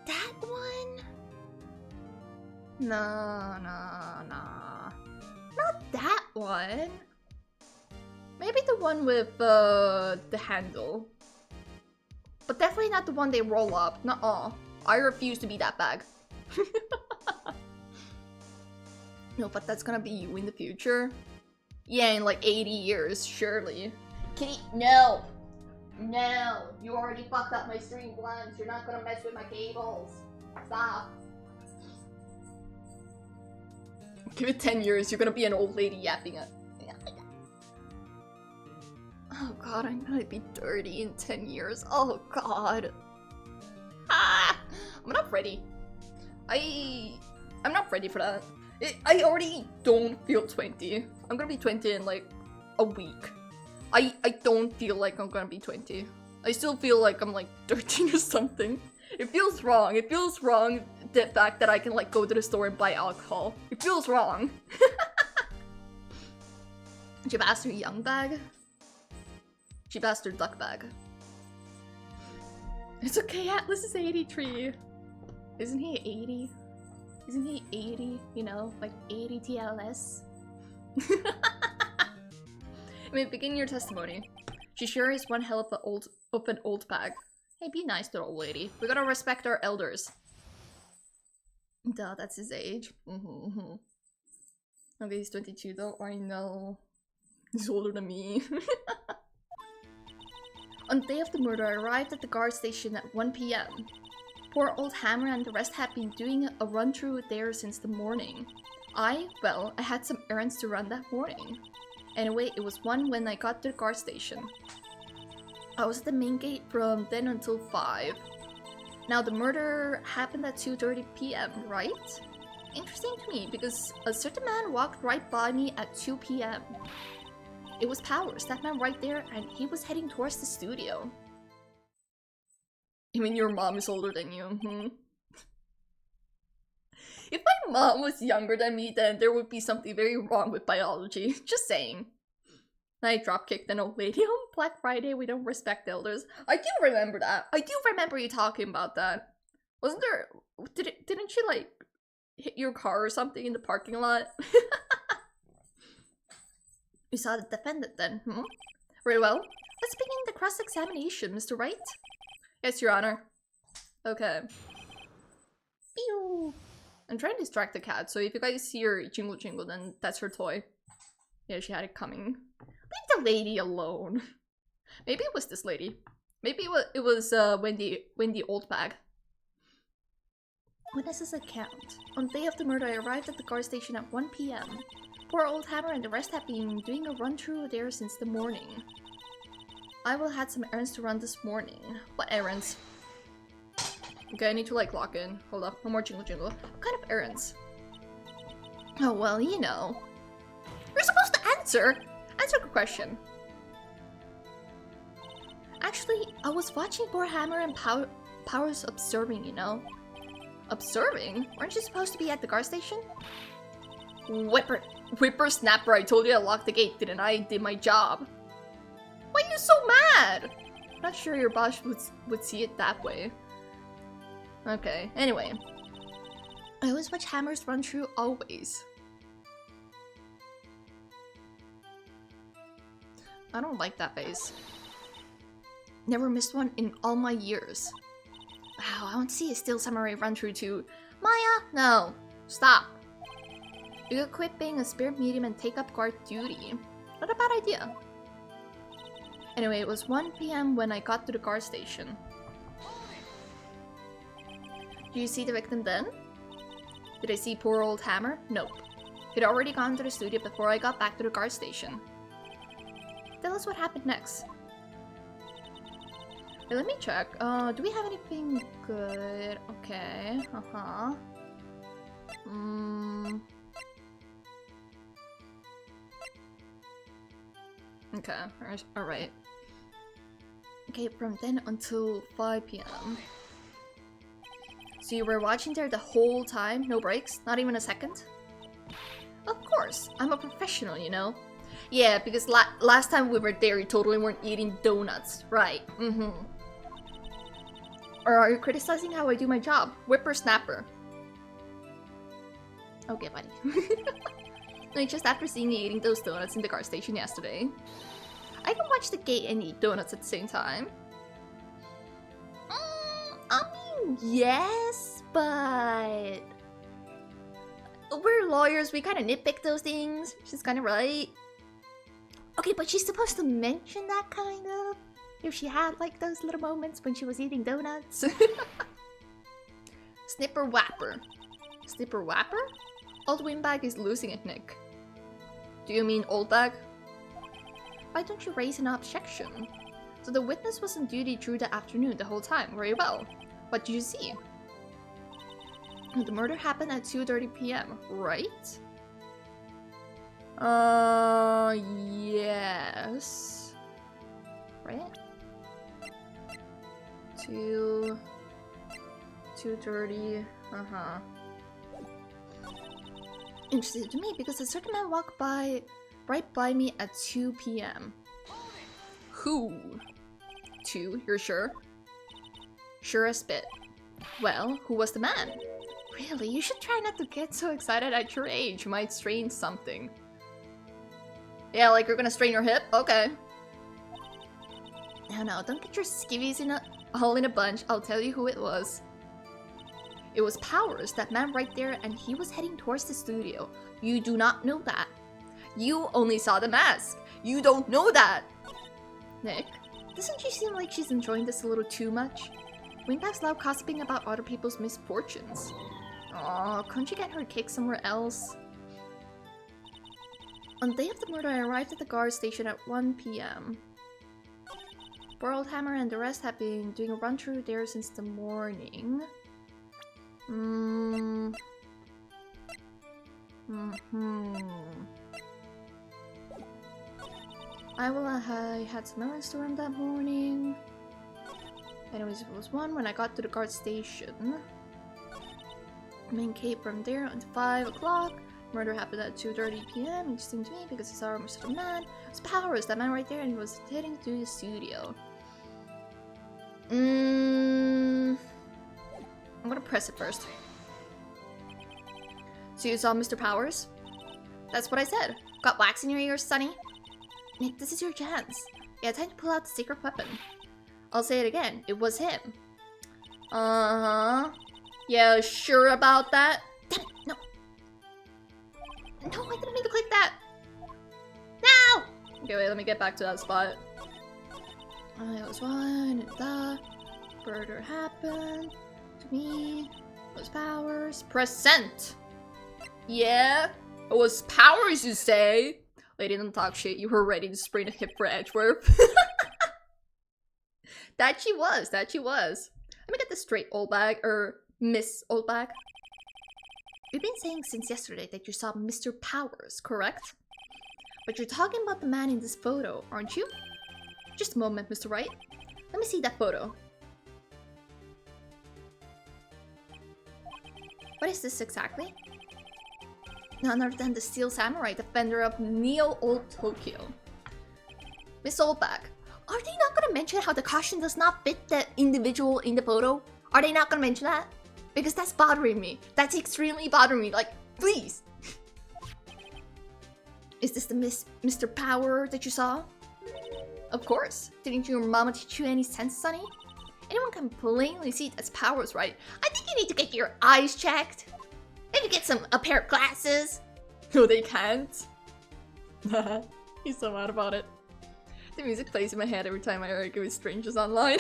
That one? No. Not that one. Maybe the one with the handle. But definitely not the one they roll up. Nuh-uh. I refuse to be that bag. No, but that's gonna be you in the future. Yeah, in like 80 years, surely. Kitty, no! No! You already fucked up my string once. You're not gonna mess with my cables. Stop. Give it 10 years, you're gonna be an old lady yapping at. Oh god, I'm gonna be 30 in 10 years. Oh god. Ah! I'm not ready. I'm not ready for that. I already don't feel 20. I'm gonna be 20 in like a week. I don't feel like I'm gonna be 20. I still feel like I'm like 13 or something. It feels wrong. It feels wrong the fact that I can like go to the store and buy alcohol. It feels wrong. Chibaster young bag? Chibaster duck bag. It's okay, Atlas is 83. Isn't he 80? Isn't he 80? You know, like 80 TLS? I mean, begin your testimony. She sure is one hell of an old bag. Hey, be nice to the old lady. We gotta respect our elders. Duh, that's his age. Okay, he's 22 though. I know. He's older than me. On the day of the murder, I arrived at the guard station at 1 PM. Poor old Hammer and the rest had been doing a run-through there since the morning. Well, I had some errands to run that morning. Anyway, it was 1 when I got to the guard station. I was at the main gate from then until 5. Now, the murder happened at 2:30 PM, right? Interesting to me, because a certain man walked right by me at 2 PM. It was Powers, that man right there, and he was heading towards the studio. I mean, your mom is older than you, If my mom was younger than me, then there would be something very wrong with biology. Just saying. I dropkicked an old lady on Black Friday. We don't respect elders. I do remember that. I do remember you talking about that. Wasn't there... Didn't she, like, hit your car or something in the parking lot? You saw the defendant then, Very well. Let's begin the cross-examination, Mr. Wright. Yes, Your Honor. Okay. Pew! I'm trying to distract the cat, so if you guys see her jingle jingle, then that's her toy. Yeah, she had it coming. Leave the lady alone. Maybe it was this lady. Maybe it was Wendy old bag. Witness's account. On the day of the murder, I arrived at the guard station at 1 PM. Poor old Hammer and the rest have been doing a run-through there since the morning. I will had some errands to run this morning. What errands? Okay, I need to like lock in. Hold up, one more jingle jingle. What kind of errands? Oh well, you know. You're supposed to answer! Answer the question. Actually, I was watching poor Hammer and Powers observing, you know. Observing? Weren't you supposed to be at the guard station? Whippersnapper, I told you to lock the gate, didn't I? Did my job. Why are you so mad? Not sure your boss would see it that way. Okay, anyway. I always watch Hammers run through, always. I don't like that face. Never missed one in all my years. Wow, I want to see a Steel Samurai run through too. Maya, no. Stop. You could quit being a spirit medium and take up guard duty. Not a bad idea. Anyway, it was 1 PM when I got to the guard station. Do you see the victim then? Did I see poor old Hammer? Nope. He'd already gone to the studio before I got back to the guard station. Tell us what happened next. Hey, let me check. Do we have anything good? Okay. Okay, alright. Okay, from then until 5 p.m. So you were watching there the whole time? No breaks? Not even a second? Of course, I'm a professional, you know? Yeah, because last time we were there, you totally weren't eating donuts. Right, Or are you criticizing how I do my job? Whippersnapper. Okay, buddy. Like, just after seeing me eating those donuts in the car station yesterday. I can watch the gate and eat donuts at the same time. I mean, yes, but... we're lawyers, we kind of nitpick those things. She's kind of right. Okay, but she's supposed to mention that, kind of. If she had, like, those little moments when she was eating donuts. Snipper Whapper. Snipper Whapper? Old Windbag is losing it, Nick. Do you mean Old Bag? Why don't you raise an objection? So the witness was on duty through the afternoon the whole time. Very well. What did you see? The murder happened at 2:30 p.m., right? Yes. Right? 2:30, Interesting to me because a certain man walked by right by me at 2 p.m. Who? 2, you're sure? Sure as spit. Well, who was the man? Really, you should try not to get so excited at your age. You might strain something. Yeah, like you're gonna strain your hip? Okay. No, don't get your skivvies all in a bunch. I'll tell you who it was. It was Powers, that man right there, and he was heading towards the studio. You do not know that. You only saw the mask. You don't know that. Nick, doesn't she seem like she's enjoying this a little too much? Windbag's loud gossiping about other people's misfortunes. Aw, couldn't you get her kicked somewhere else? On the day of the murder, I arrived at the guard station at 1 p.m. Poor old Hammer and the rest have been doing a run through there since the morning. I had some errands to run that morning. Anyways, it was 1 when I got to the guard station. Main cape from there until 5 o'clock. Murder happened at 2:30 p.m. Interesting to me because I saw almost a man. It was Powers, that man right there, and he was heading to the studio. I'm gonna press it first. So you saw Mr. Powers? That's what I said. Got wax in your ears, Sonny? Nick, this is your chance. Yeah, time to pull out the secret weapon. I'll say it again. It was him. Yeah, sure about that? Damn it, no. No, I didn't mean to click that. No! Okay, wait, let me get back to that spot. It was 1, the murder happened to me. It was Powers. Present! Yeah? It was Powers, you say? Lady, don't talk shit. You were ready to sprain a hip for Edgeworth. That she was. That she was. Let me get this straight, Old Bag. Miss Old Bag. You've been saying since yesterday that you saw Mr. Powers, correct? But you're talking about the man in this photo, aren't you? Just a moment, Mr. Wright. Let me see that photo. What is this exactly? None other than the Steel Samurai, defender of Neo Old Tokyo. Miss Oldback, are they not gonna mention how the costume does not fit the individual in the photo? Are they not gonna mention that? Because that's bothering me. That's extremely bothering me. Like, please. Is this the Mr. Power that you saw? Of course. Didn't your mama teach you any sense, Sonny? Anyone can plainly see that's Powers, right? I think you need to get your eyes checked. Maybe get a pair of glasses. No, they can't. He's so mad about it. The music plays in my head every time I argue with strangers online.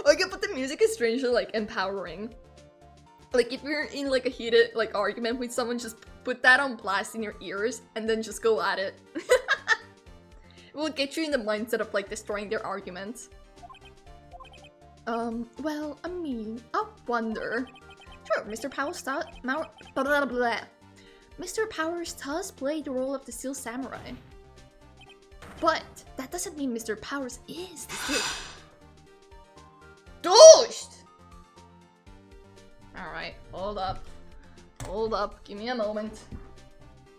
Okay, but the music is strangely, like, empowering. Like, if you're in, like, a heated, like, argument with someone, just put that on blast in your ears, and then just go at it. It will get you in the mindset of, like, destroying their arguments. Well, I mean, I wonder. Sure, Mr. Powers Mr. Powers does play the role of the Steel Samurai. But that doesn't mean Mr. Powers is the Steel... Doshed! Alright, hold up. Hold up, give me a moment.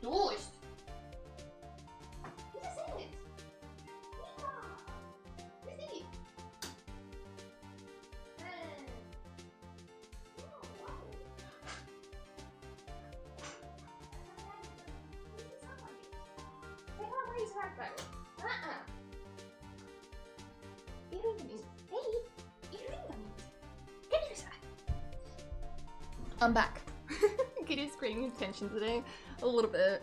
Doshed! What is it? What is it? I'm back. Kitty's creating attention today, a little bit.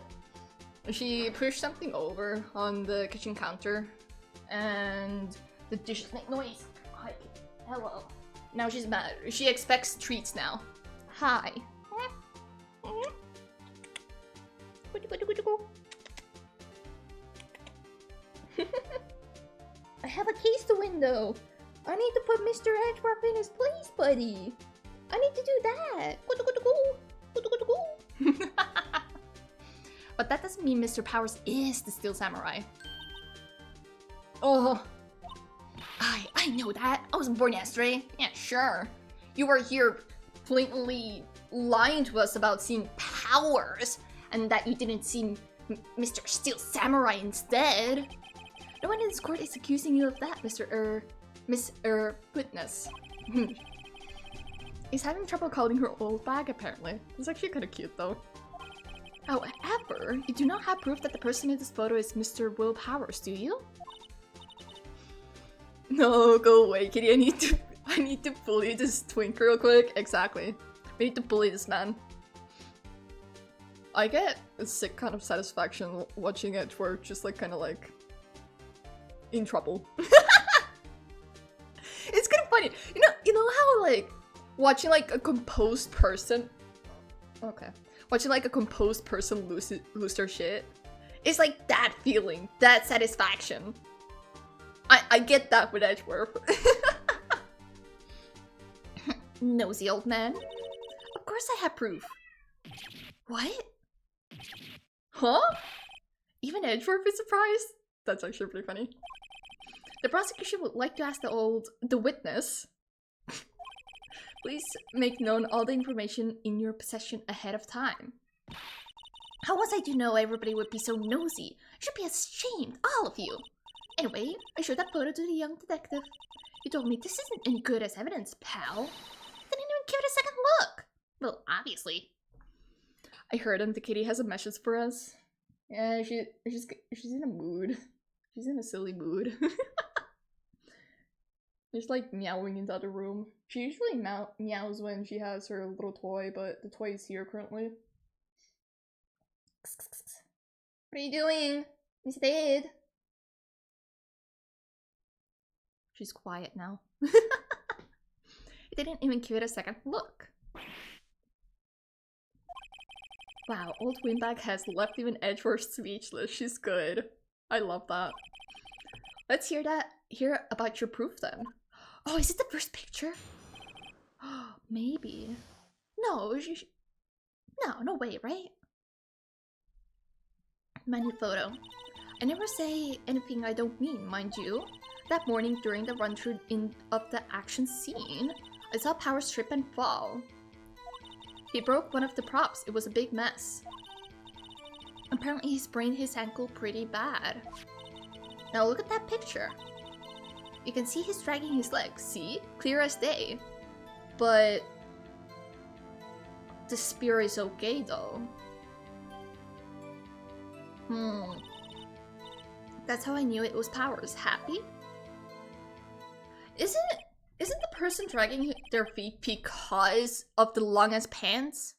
She pushed something over on the kitchen counter, and the dishes make noise. Hi, hello. Now she's mad. She expects treats now. Hi. I have a case to window. I need to put Mr. Edgeworth in his place, buddy. I need to do that. But that doesn't mean Mr. Powers is the Steel Samurai. Oh, I know that. I was born yesterday. Yeah, sure. You were here blatantly lying to us about seeing Powers, and that you didn't see Mr. Steel Samurai instead. No one in this court is accusing you of that, Miss Witness. He's having trouble calling her old bag, apparently. It's actually kind of cute, though. However, you do not have proof that the person in this photo is Mr. Will Powers, do you? No, go away, Kitty. I need to bully this twink real quick. Exactly. We need to bully this man. I get a sick kind of satisfaction watching Edgeworth just like kind of like in trouble. It's kind of funny. You know how like watching like a composed person. Okay. Watching like a composed person lose their shit. It's like that feeling, that satisfaction. I get that with Edgeworth. Nosy old man. Of course I have proof. What? Huh? Even Edgeworth is surprised? That's actually pretty funny. The prosecution would like to ask the witness. Please make known all the information in your possession ahead of time. How was I to know everybody would be so nosy? I should be ashamed, all of you. Anyway, I showed that photo to the young detective. He told me this isn't any good as evidence, pal. Didn't even give it a second look. Well, obviously. I heard him. The kitty has a message for us. Yeah, she's in a mood. She's in a silly mood. She's like meowing in the other room. She usually meows when she has her little toy, but the toy is here currently. What are you doing? Instead. She's quiet now. It didn't even give it a second look. Wow, old Windbag has left even Edgeworth speechless. She's good. I love that. Let's hear about your proof then. Oh, is it the first picture? Maybe. No, no way, right? My new photo. I never say anything I don't mean, mind you. That morning during the run-through of the action scene, I saw Powers trip and fall. He broke one of the props. It was a big mess. Apparently he sprained his ankle pretty bad. Now look at that picture. You can see he's dragging his legs, see? Clear as day. But the spear is okay though. That's how I knew it was Powers. Happy? Isn't the person dragging their feet because of the longest pants?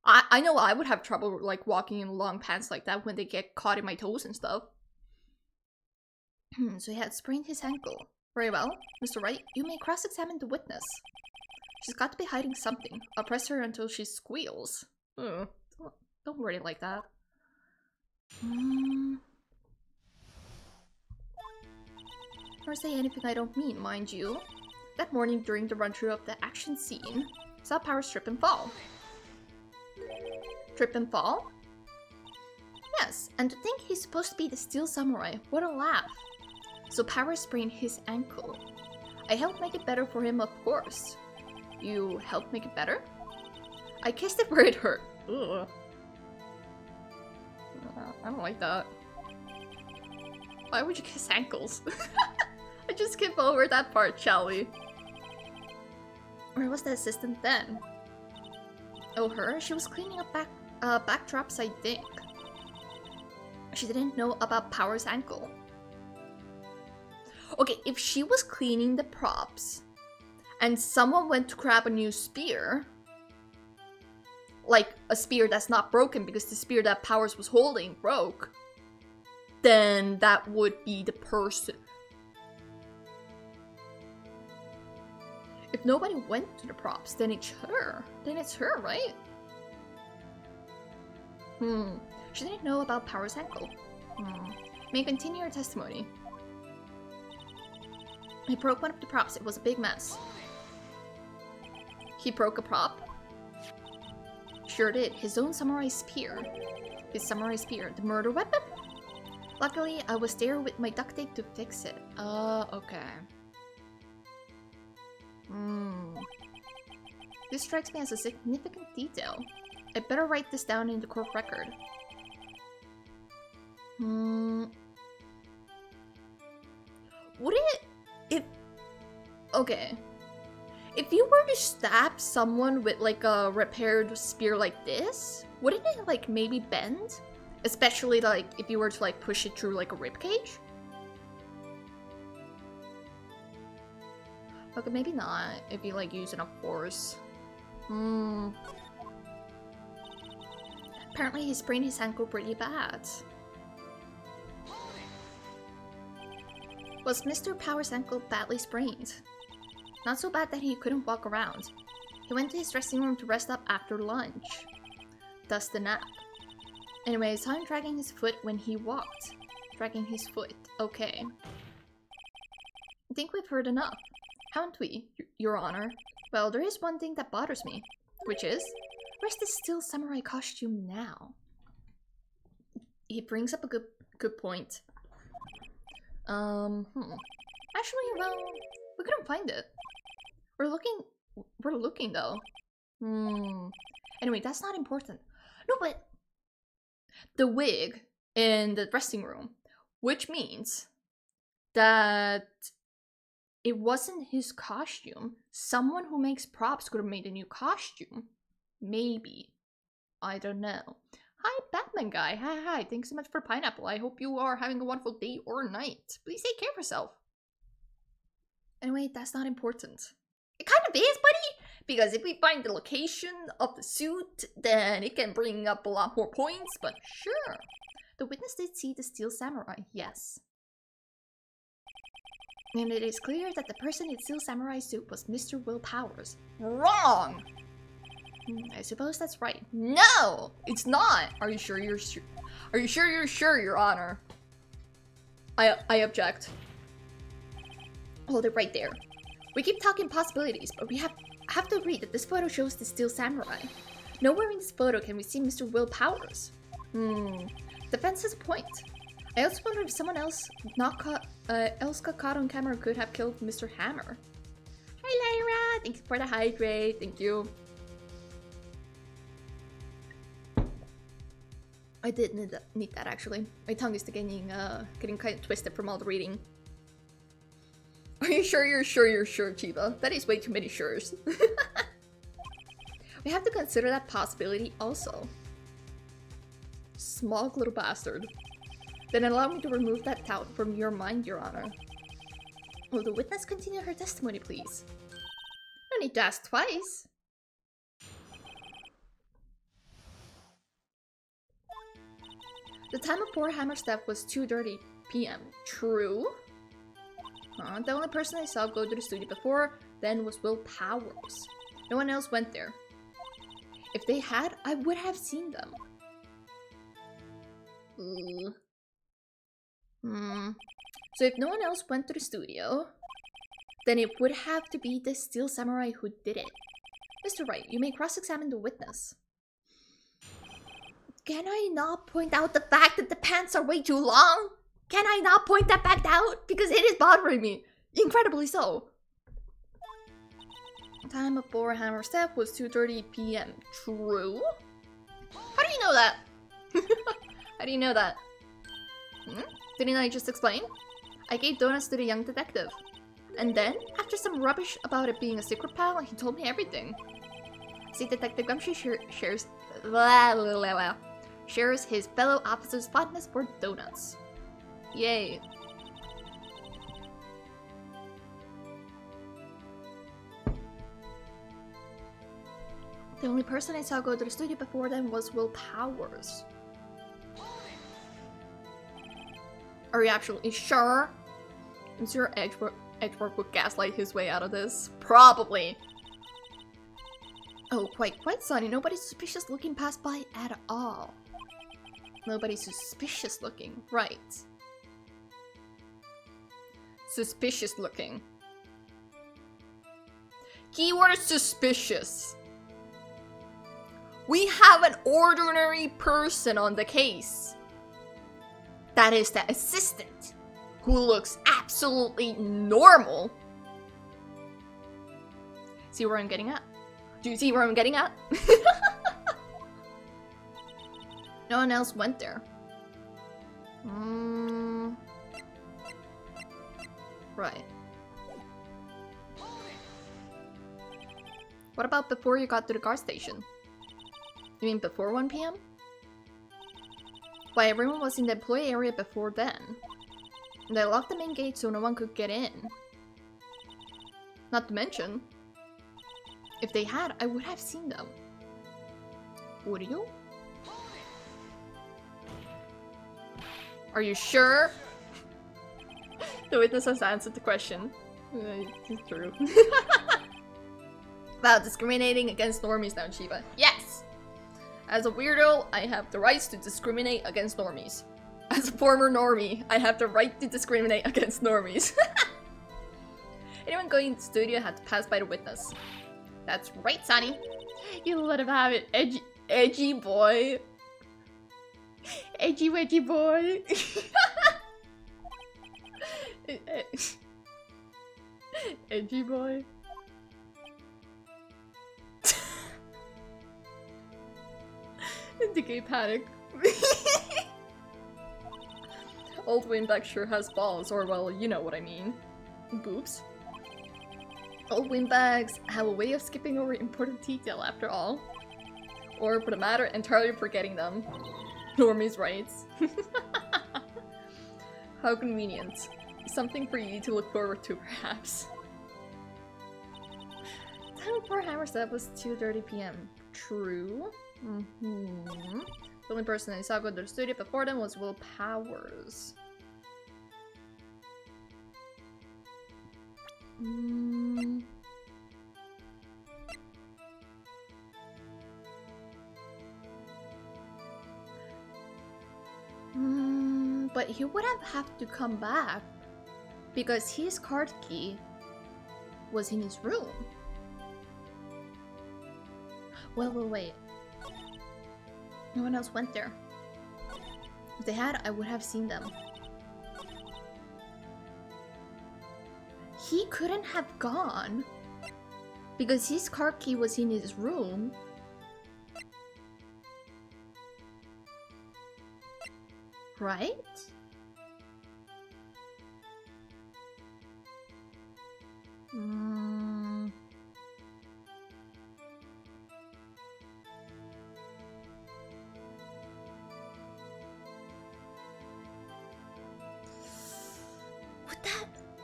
I know I would have trouble like walking in long pants like that when they get caught in my toes and stuff. So he had sprained his ankle. Very well. Mr. Wright, you may cross-examine the witness. She's got to be hiding something. I'll press her until she squeals. Ugh, don't worry like that. Or say anything I don't mean, mind you. That morning during the run-through of the action scene, saw Powers trip and fall. Trip and fall? Yes, and to think he's supposed to be the Steel Samurai, what a laugh. So Powers sprained his ankle. I helped make it better for him, of course. You helped make it better? I kissed it where it hurt. Ugh. I don't like that. Why would you kiss ankles? I just skip over that part, shall we? Where was the assistant then? Oh, her? She was cleaning up backdrops, I think. She didn't know about Power's ankle. Okay, if she was cleaning the props and someone went to grab a new spear, like a spear that's not broken because the spear that Powers was holding broke, then that would be the person. If nobody went to the props, then it's her. Then it's her, right? She didn't know about Power's ankle. May continue your testimony. He broke one of the props. It was a big mess. He broke a prop? Sure did. His own samurai spear. His samurai spear. The murder weapon? Luckily, I was there with my duct tape to fix it. Okay. This strikes me as a significant detail. I better write this down in the court record. Would it... Okay. If you were to stab someone with like a repaired spear like this, wouldn't it like maybe bend? Especially like if you were to like push it through like a ribcage? Okay, maybe not if you like use enough force. Apparently he sprained his ankle pretty bad. Was Mr. Power's ankle badly sprained? Not so bad that he couldn't walk around. He went to his dressing room to rest up after lunch. Thus the nap. Anyway, I saw him dragging his foot when he walked. Dragging his foot. Okay. I think we've heard enough. Haven't we, Your Honor? Well, there is one thing that bothers me. Which is, where's the Steel Samurai costume now? He brings up a good point. Actually, well, we couldn't find it. We're looking though. Anyway, that's not important. No, but the wig in the dressing room, which means that it wasn't his costume. Someone who makes props could have made a new costume. Maybe. I don't know. Hi, Batman guy. Hi. Thanks so much for pineapple. I hope you are having a wonderful day or night. Please take care of yourself. Anyway, that's not important. It kind of is, buddy! Because if we find the location of the suit, then it can bring up a lot more points, but sure. The witness did see the Steel Samurai, yes. And it is clear that the person in Steel Samurai suit was Mr. Will Powers. Wrong! I suppose that's right. No! It's not! Are you sure you're sure? Are you sure you're sure, Your Honor? I object. Hold it right there. We keep talking possibilities, but we have to agree that this photo shows the Steel Samurai. Nowhere in this photo can we see Mr. Will Powers. Defense has a point. I also wonder if someone else got caught on camera could have killed Mr. Hammer. Hi Lyra! Thanks for the hydrate. Thank you. I did need that actually. My tongue is getting kind of twisted from all the reading. Are you sure you're sure, Chiba? That is way too many sures. We have to consider that possibility also. Smug little bastard. Then allow me to remove that doubt from your mind, Your Honor. Will the witness continue her testimony, please? No need to ask twice. The time of poor Hammer's death was 2:30 p.m. True? The only person I saw go to the studio before then was Will Powers. No one else went there. If they had, I would have seen them. So if no one else went to the studio, then it would have to be the Steel Samurai who did it. Mr. Wright, you may cross-examine the witness. Can I not point out the fact that the pants are way too long? Can I not point that fact out? Because it is bothering me. Incredibly so. Time before Hammer Step was 2:30 p.m. True? How do you know that? How do you know that? Didn't I just explain? I gave donuts to the young detective. And then, after some rubbish about it being a secret pile, he told me everything. See, Detective Gumshoe shares his fellow officer's fondness for donuts. Yay. The only person I saw go to the studio before then was Will Powers. Are you actually sure? I'm sure Edgeworth would gaslight his way out of this. Probably. Oh, quite, Sonny. Nobody suspicious looking passed by at all. Nobody suspicious looking. Right. Suspicious looking. Keyword suspicious. We have an ordinary person on the case. That is the assistant, who looks absolutely normal. See where I'm getting at? Do you see where I'm getting at? No one else went there. Right. What about before you got to the car station? You mean before 1 p.m.? Why, everyone was in the employee area before then. And they locked the main gate so no one could get in. Not to mention, if they had, I would have seen them. Would you? Are you sure? The witness has answered the question. It's true. About discriminating against normies now, Chiba. Yes! As a weirdo, I have the rights to discriminate against normies. As a former normie, I have the right to discriminate against normies. Anyone going to the studio had to pass by the witness. That's right, Sonny. You let him have it, edgy boy. Edgy wedgy boy. Edgy boy. The gay panic. Old Windbag sure has balls, or well, you know what I mean. Boobs. Old Windbags have a way of skipping over important detail after all. Or, for the matter, entirely forgetting them. Normie's rights. How convenient. Something for you to look forward to, perhaps. Time before Hammer Step was 2:30 p.m. True. The only person I saw go to the studio before them was Will Powers. But he would have to come back because his card key was in his room. Well, wait. No one else went there. If they had, I would have seen them. He couldn't have gone because his car key was in his room. Right?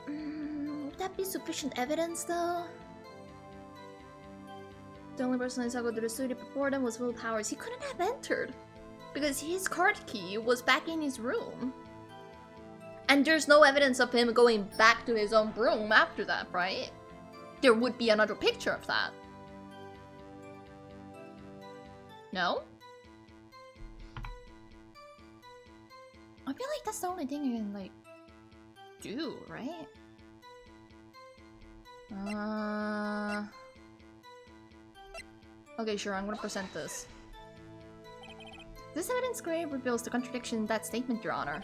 Would that be sufficient evidence though? The only person I saw go to the studio before them was Will Powers. He couldn't have entered because his card key was back in his room. And there's no evidence of him going back to his own room after that, right? There would be another picture of that. No? I feel like that's the only thing you can, like, do, right? Okay, sure, I'm gonna present this. This evidence grade reveals the contradiction in that statement, Your Honor.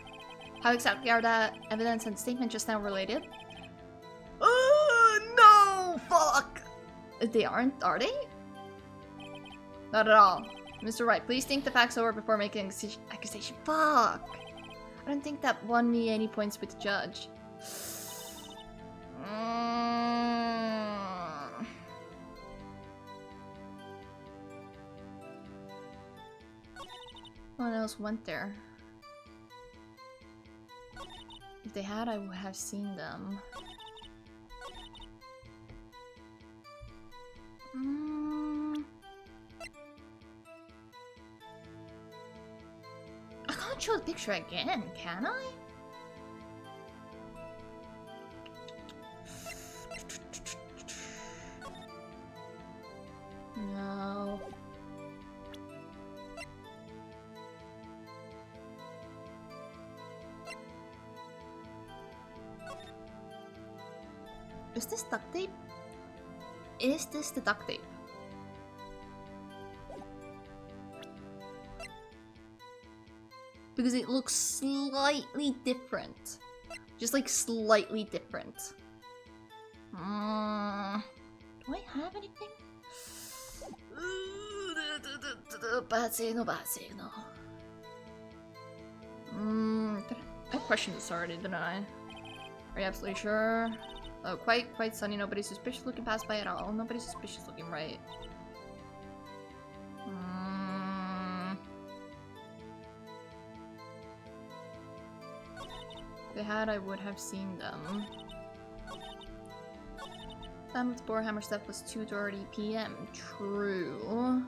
How exactly are that evidence and statement just now related? No! Fuck! They aren't, are they? Not at all. Mr. Wright, please think the facts over before making an accusation. Fuck! I don't think that won me any points with the judge. No one else went there. If they had, I would have seen them. I can't show the picture again, can I? No. Is this duct tape? Is this the duct tape? Because it looks slightly different. Just like slightly different. Do I have anything? Bad signal, bad signal. I questioned this already, didn't I? Are you absolutely sure? Oh, quite sunny. Nobody's suspicious looking passed by at all. Nobody's suspicious looking, right? If they had, I would have seen them. Time of the Borehammer step was 2:30 p.m. True.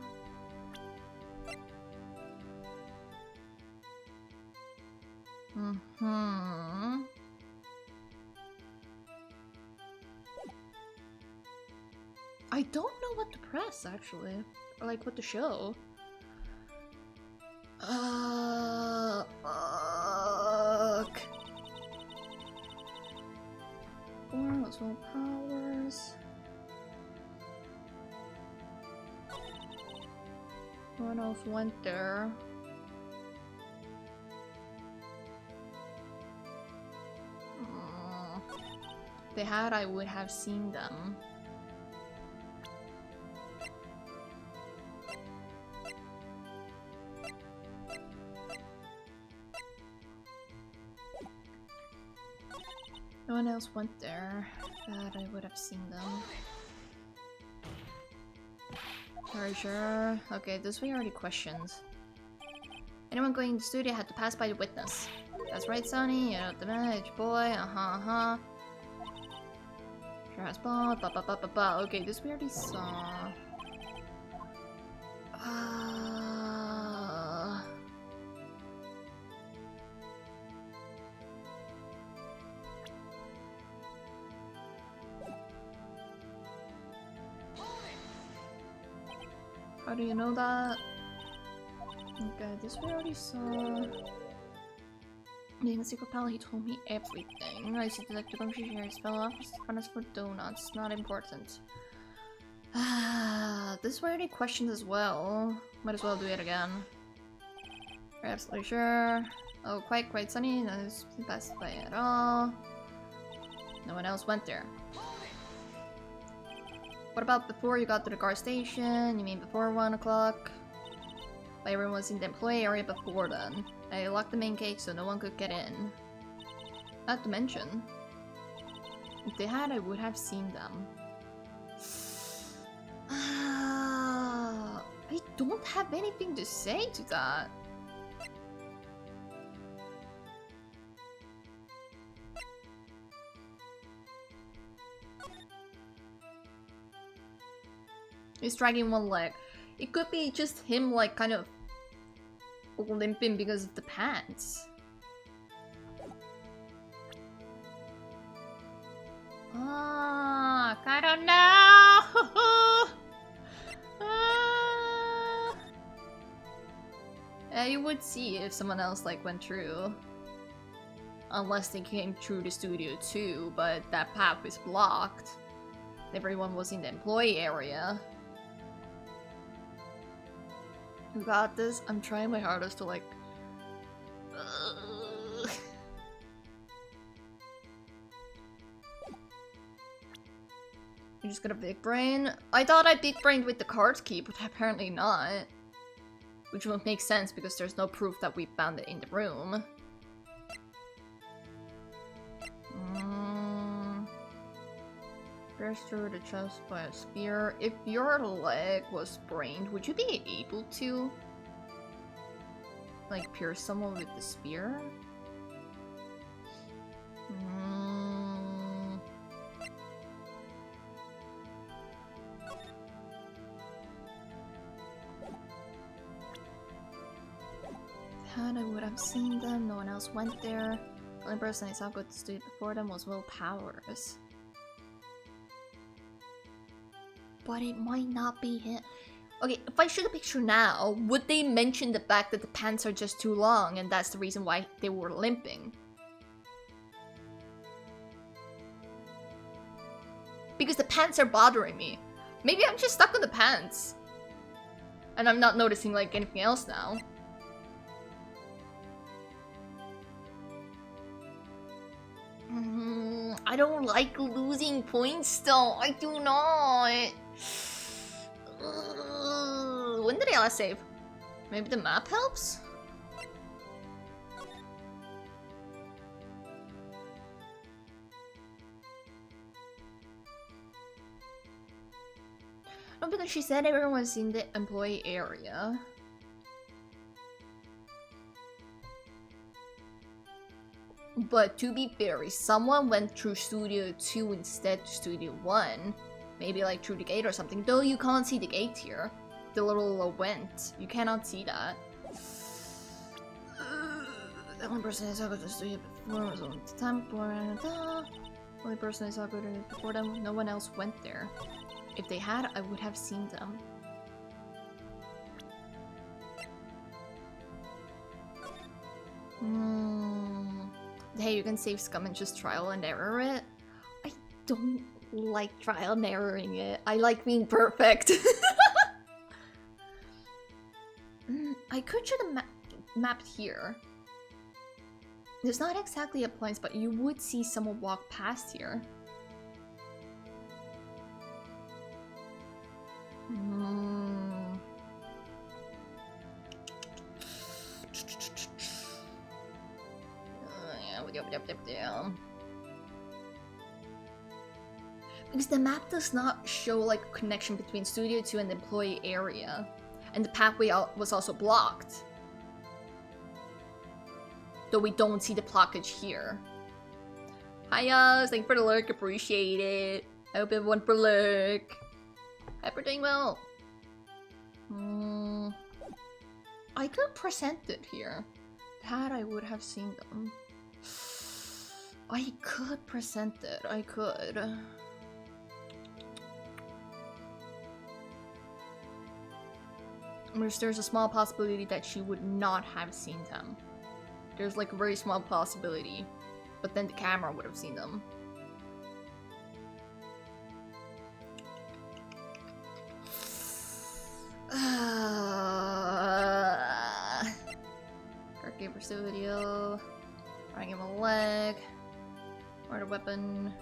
I don't know what to press, actually. Or, like, what to show. Fuck. 4 Oswald Powers. What else went there? If they had, I would have seen them. No one else went there, that I would have seen them. Are you sure? Okay, this we already questioned. Anyone going to the studio had to pass by the witness. That's right, Sonny. You're not the match, boy. Sure has ball. Okay, this we already saw. How do you know that? Okay, this we already saw. Being a secret pal, he told me everything. I see Detective Gumshoe fell off his furnace for donuts. Not important. This we already questioned as well. Might as well do it again. We're absolutely sure. Oh, quite sunny. No one passed by at all. No one else went there. What about before you got to the car station? You mean before 1 o'clock? But everyone was in the employee area before then. I locked the main gate so no one could get in. Not to mention, if they had, I would have seen them. I don't have anything to say to that. He's dragging one leg. It could be just him, like, kind of limping because of the pants. I don't know. would see if someone else like went through. Unless they came through the studio too, but that path is blocked. Everyone was in the employee area. You got this? I'm trying my hardest to like... You just got a big brain? I thought I big brained with the card key, but apparently not. Which would make sense because there's no proof that we found it in the room. Pierced through the chest by a spear. If your leg was brained, would you be able to like pierce someone with the spear? Had I would have seen them, no one else went there. The only person I saw go to the studio before them was Will Powers. But it might not be him. Okay, if I shoot a picture now, would they mention the fact that the pants are just too long and that's the reason why they were limping? Because the pants are bothering me. Maybe I'm just stuck on the pants. And I'm not noticing like anything else now. I don't like losing points though. I do not. When did I last save? Maybe the map helps? No, because she said everyone was in the employee area. But to be fair, if someone went through Studio 2 instead of Studio 1, maybe like through the gate or something, though you can't see the gate here. The little vent, you cannot see that. That one person I saw go to the studio before was on the time before. Only person I saw go to before them, no one else went there. If they had, I would have seen them. Hey, you can save scum and just trial and error it. I don't like trial and erroring it. I like being perfect. I could should have mapped here. There's not exactly a point, but you would see someone walk past here. Because the map does not show like a connection between Studio 2 and the employee area. And the pathway was also blocked. Though we don't see the blockage here. Hi, thank you for the lurk, appreciate it. I hope everyone for lurk. Hope you're doing well. I could present it here. That I would have seen them. I could present it, I could. There's a small possibility that she would not have seen them. There's like a very small possibility. But then the camera would have seen them. Dark Gamer video. Running him a leg. Or the weapon.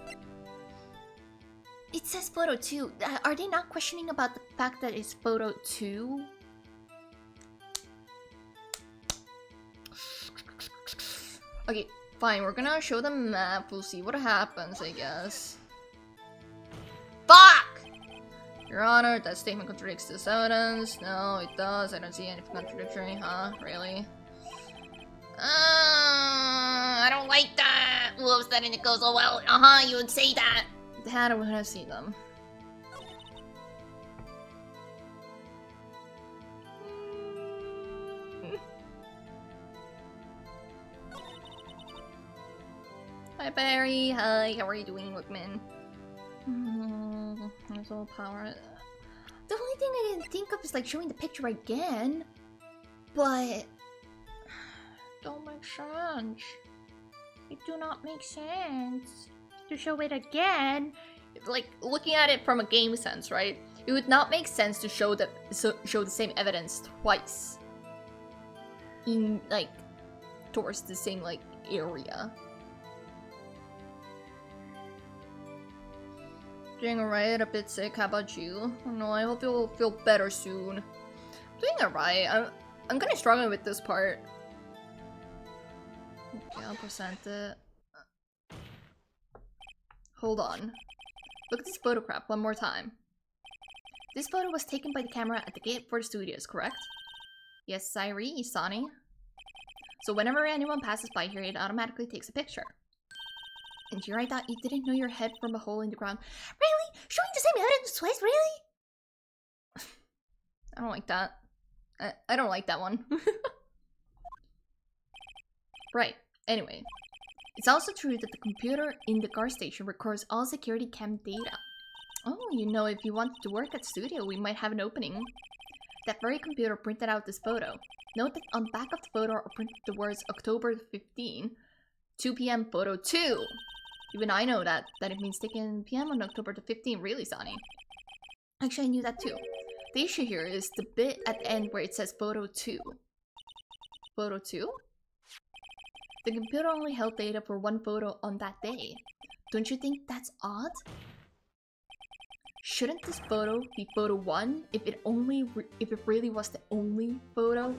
It says photo 2. Are they not questioning about the fact that it's photo 2? Okay, fine. We're gonna show the map. We'll see what happens, I guess. Fuck! Your Honor, that statement contradicts this evidence. No, it does. I don't see anything contradictory. Huh? Really? I don't like that. Whoops, that didn't go so well. You would say that. That I would have seen them. Hi Barry, hi, how are you doing, Wookman? There's all power. The only thing I didn't think of is like showing the picture again. But don't make sense. It do not make sense. To show it again, like looking at it from a game sense, right? It would not make sense to show the same evidence twice. In like towards the same like area. Doing alright, a bit sick. How about you? I don't know, I hope you'll feel better soon. Doing alright. I'm kind of struggling with this part. Okay, I'll present it. Hold on. Look at this photograph one more time. This photo was taken by the camera at the gate for the studios, correct? Yes, Sairi, Isani. So whenever anyone passes by here, it automatically takes a picture. And you write that you didn't know your head from a hole in the ground. Really? Showing the same evidence twice? Really? I don't like that. I don't like that one. Right. Anyway. It's also true that the computer in the car station records all security cam data. Oh, you know, if you wanted to work at studio, we might have an opening. That very computer printed out this photo. Note that on the back of the photo are printed the words October 15, 2 p.m. photo 2. Even I know that it means taken p.m. on October the 15th, really, Sonny. Actually, I knew that too. The issue here is the bit at the end where it says photo 2. Photo 2? The computer only held data for one photo on that day. Don't you think that's odd? Shouldn't this photo be photo 1 if it really was the only photo?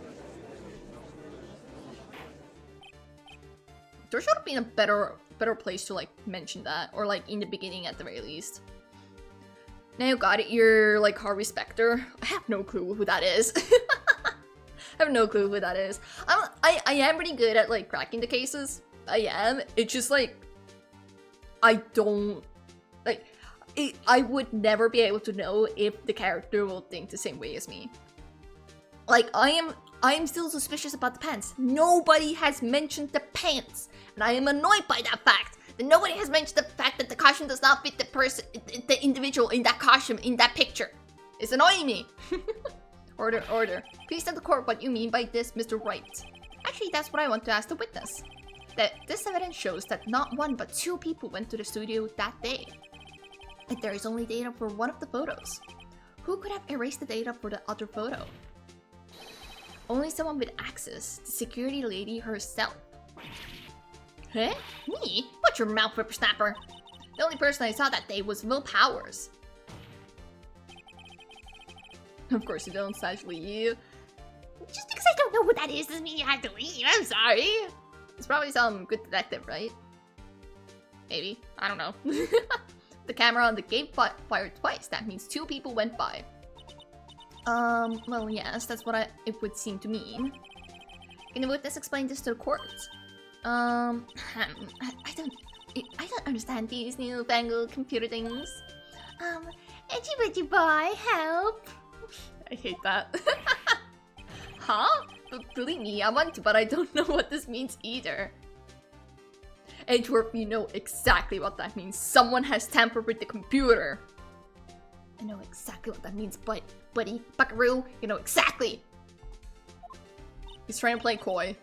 There should have been a better place to like mention that, or like in the beginning at the very least. Now you got it, you're like Harvey Specter. I have no clue who that is. I have no clue who that is. I am pretty good at like cracking the cases. I am. It's just like I don't like. I would never be able to know if the character will think the same way as me. Like I am still suspicious about the pants. Nobody has mentioned the pants, and I am annoyed by that fact. That nobody has mentioned the fact that the costume does not fit the person, the individual in that costume in that picture. It's annoying me. Order, order. Please tell the court what you mean by this, Mr. Wright. Actually, that's what I want to ask the witness. That this evidence shows that not one but 2 people went to the studio that day. And there is only data for one of the photos. Who could have erased the data for the other photo? Only someone with access, the security lady herself. Huh? Me? Watch your mouth, whippersnapper. The only person I saw that day was Will Powers. Of course you don't, Sash leave. Just because I don't know who that is doesn't mean you have to leave. I'm sorry. It's probably some good detective, right? Maybe. I don't know. The camera on the gate fired twice. That means 2 people went by. Well, yes, that's what it would seem to mean. Can the witness explain this to the court? I don't understand these newfangled computer things. Edgy Wedgy Boy, help! I hate that. Huh? Believe me, I want to, but I don't know what this means either. Edgeworth, you know exactly what that means. Someone has tampered with the computer. I know exactly what that means, buddy, buckaroo, you know exactly. He's trying to play coy.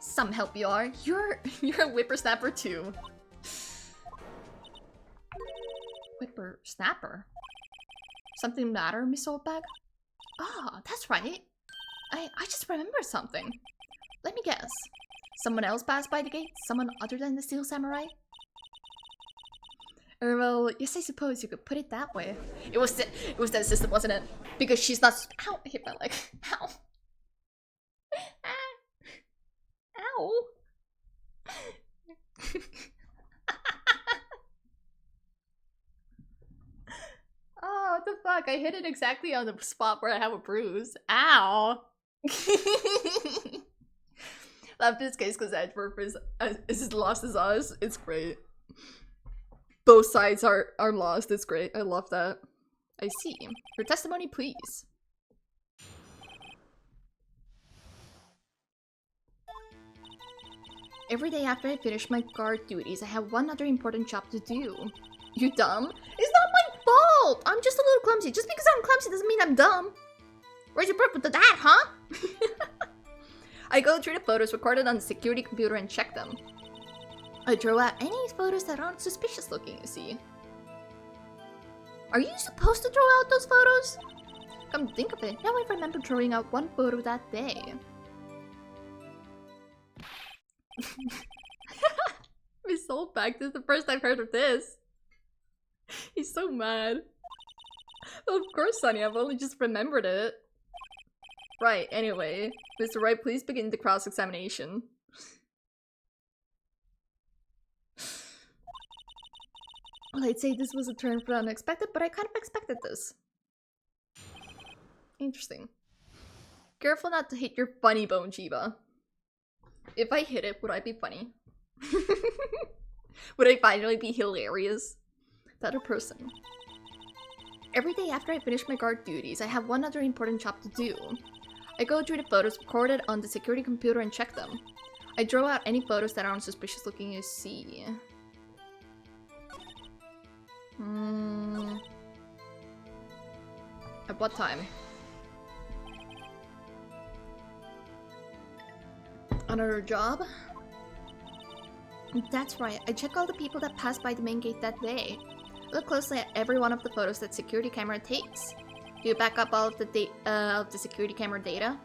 Some help you are. You're a whippersnapper too. Whippersnapper? Something matter, Miss Oldbag? Ah, that's right. I just remembered something. Let me guess. Someone else passed by the gate? Someone other than the Steel Samurai? Well, yes, I suppose you could put it that way. It was the assistant, wasn't it? Because she's not. Ow! I hit my leg. Ow! Ow! Oh, what the fuck? I hit it exactly on the spot where I have a bruise. Ow! Love this case because Edgeworth is as lost as us. It's great. Both sides are lost. It's great. I love that. I see. Your testimony, please. Every day after I finish my guard duties, I have one other important job to do. You dumb? It's not my fault! I'm just a little clumsy. Just because I'm clumsy doesn't mean I'm dumb. Where's your proof with that, huh? I go through the photos recorded on the security computer and check them. I draw out any photos that aren't suspicious looking, you see. Are you supposed to draw out those photos? Come to think of it, now I remember drawing out one photo that day. Miss Soulback, this is the first I've heard of this. He's so mad. Of course, Sonny, I've only just remembered it. Right, anyway. Mr. Wright, please begin the cross-examination. Well, I'd say this was a turn for the unexpected, but I kind of expected this. Interesting. Careful not to hit your funny bone, Chiba. If I hit it, would I be funny? Would I finally be hilarious? That a person. Every day after I finish my guard duties, I have one other important job to do. I go through the photos recorded on the security computer and check them. I draw out any photos that aren't suspicious looking, you see. At what time? Another job? That's right, I check all the people that passed by the main gate that day. Look closely at every one of the photos that security camera takes. Do you back up all of the security camera data?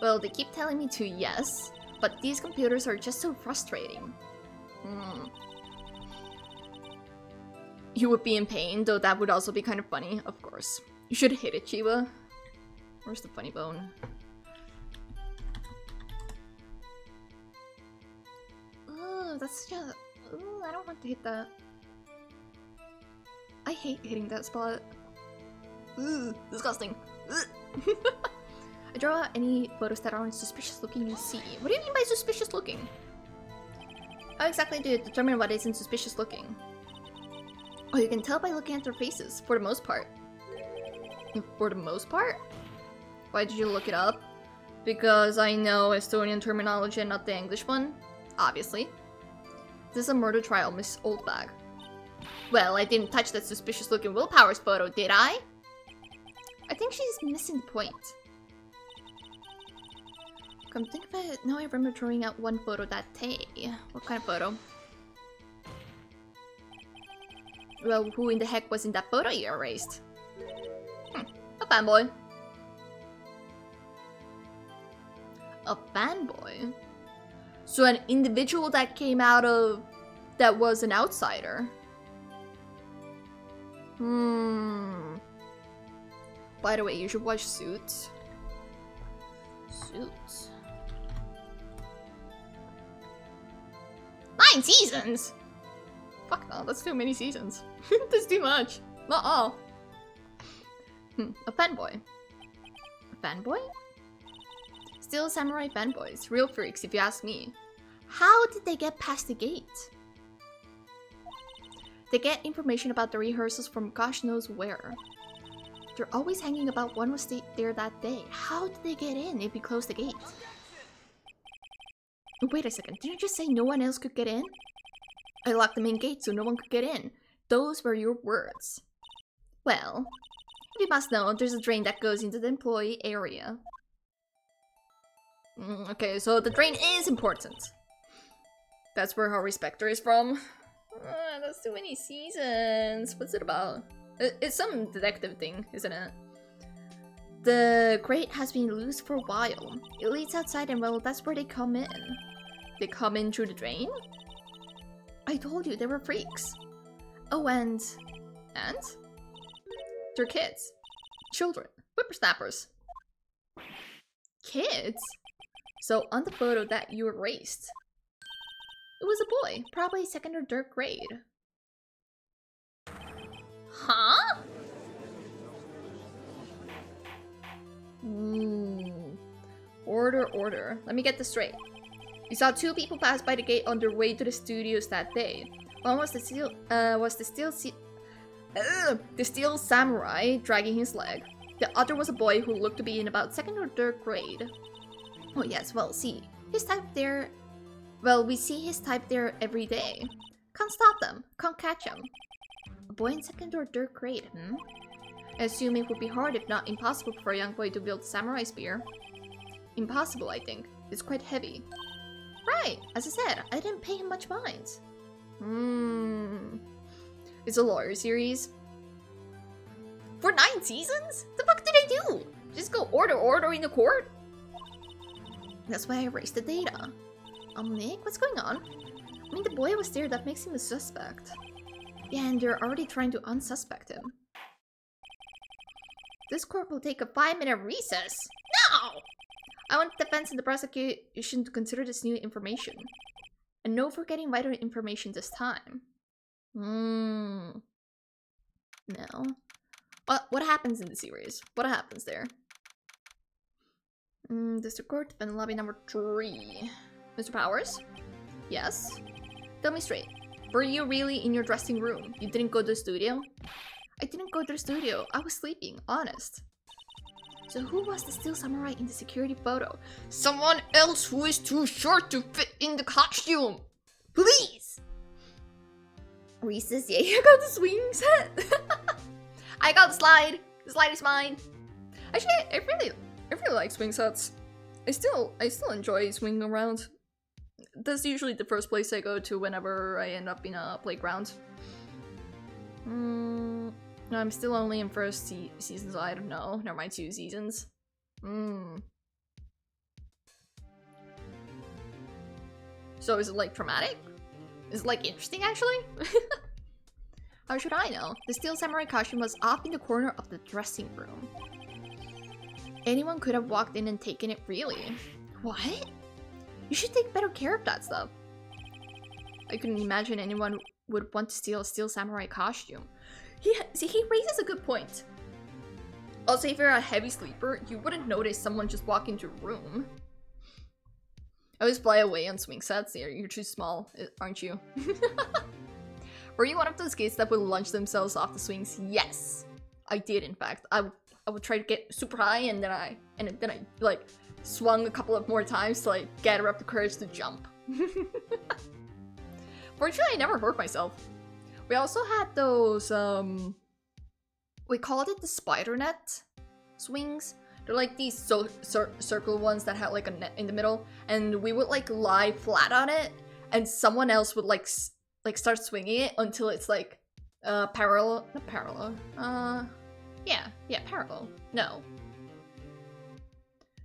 Well, they keep telling me to, yes. But these computers are just so frustrating. You would be in pain, though that would also be kind of funny, of course. You should hit it, Chiba. Where's the funny bone? Oh, that's just... Ooh, I don't want to hit that. I hate hitting that spot. Ugh, disgusting. Ugh. I draw out any photos that aren't suspicious looking, you see. What do you mean by suspicious looking? How exactly do you determine what isn't suspicious looking? Oh, you can tell by looking at their faces, for the most part. For the most part? Why did you look it up? Because I know Estonian terminology and not the English one? Obviously. This is a murder trial, Miss Oldbag. Well, I didn't touch that suspicious looking Willpower's photo, did I? I think she's missing the point. Come think of it, now I remember drawing out one photo that day. What kind of photo? Well, who in the heck was in that photo you erased? A fanboy. A fanboy? So an individual that came out of... that was an outsider. By the way, you should watch Suits. Suits. 9 seasons! Fuck no, that's too many seasons. That's too much. Not all. A fanboy. A fanboy? Still samurai fanboys. Real freaks, if you ask me. How did they get past the gate? They get information about the rehearsals from gosh knows where. They're always hanging about one was there that day. How did they get in if we closed the gate? Wait a second, didn't you just say no one else could get in? I locked the main gate so no one could get in. Those were your words. Well, you must know there's a drain that goes into the employee area. Okay, so the drain is important. That's where Harvey Specter is from. That's too many seasons. What's it about? It's some detective thing, isn't it? The grate has been loose for a while. It leads outside and well, that's where they come in. They come in through the drain? I told you, they were freaks. Oh, and? They're kids. Children. Whippersnappers. Kids? So, on the photo that you erased, it was a boy, probably 2nd or 3rd grade. Huh? Order. Let me get this straight. You saw 2 people pass by the gate on their way to the studios that day. One was the steel samurai dragging his leg. The other was a boy who looked to be in about 2nd or 3rd grade. Oh yes, well, see, his type there... Well, we see his type there every day. Can't stop them. Can't catch them. A boy in 2nd or 3rd grade, I assume it would be hard, if not impossible, for a young boy to wield a samurai spear. impossible, I think. It's quite heavy. Right, as I said, I didn't pay him much mind. It's a lawyer series. For 9 seasons? The fuck did they do? Just go order in the court? That's why I erased the data. Nick, what's going on? I mean, the boy was there, that makes him a suspect. Yeah, and they're already trying to unsuspect him. This court will take a 5-minute recess. No! I want the defense and the prosecution to consider this new information. And no forgetting vital information this time. No. What happens in the series? What happens there? District Court, defendant lobby number 3. Mr. Powers? Yes? Tell me straight. Were you really in your dressing room? You didn't go to the studio? I didn't go to the studio. I was sleeping, honest. So who was the Steel Samurai in the security photo? Someone else who is too short to fit in the costume! Please! Reese's, yeah, I got the swing set! I got the slide! The slide is mine! Actually, I really like swing sets. I still enjoy swinging around. That's usually the first place I go to whenever I end up in a playground. I'm still only in first season, so I don't know. Never mind, 2 seasons. So is it like traumatic? Is it like interesting actually? How should I know? The Steel Samurai costume was off in the corner of the dressing room. Anyone could have walked in and taken it, really. What? You should take better care of that stuff. I couldn't imagine anyone would want to steal a Steel Samurai costume. He raises a good point. Also, if you're a heavy sleeper, you wouldn't notice someone just walk into a room. I always fly away on swing sets. You're too small, aren't you? Were you one of those kids that would launch themselves off the swings? Yes, I did. In fact, I would try to get super high, and then I like swung a couple of more times to like gather up the courage to jump. Fortunately, I never hurt myself. We also had those, we called it the spider net swings. They're like these circle ones that had like a net in the middle, and we would like lie flat on it, and someone else would like start swinging it until it's like parallel. Yeah, parallel. No.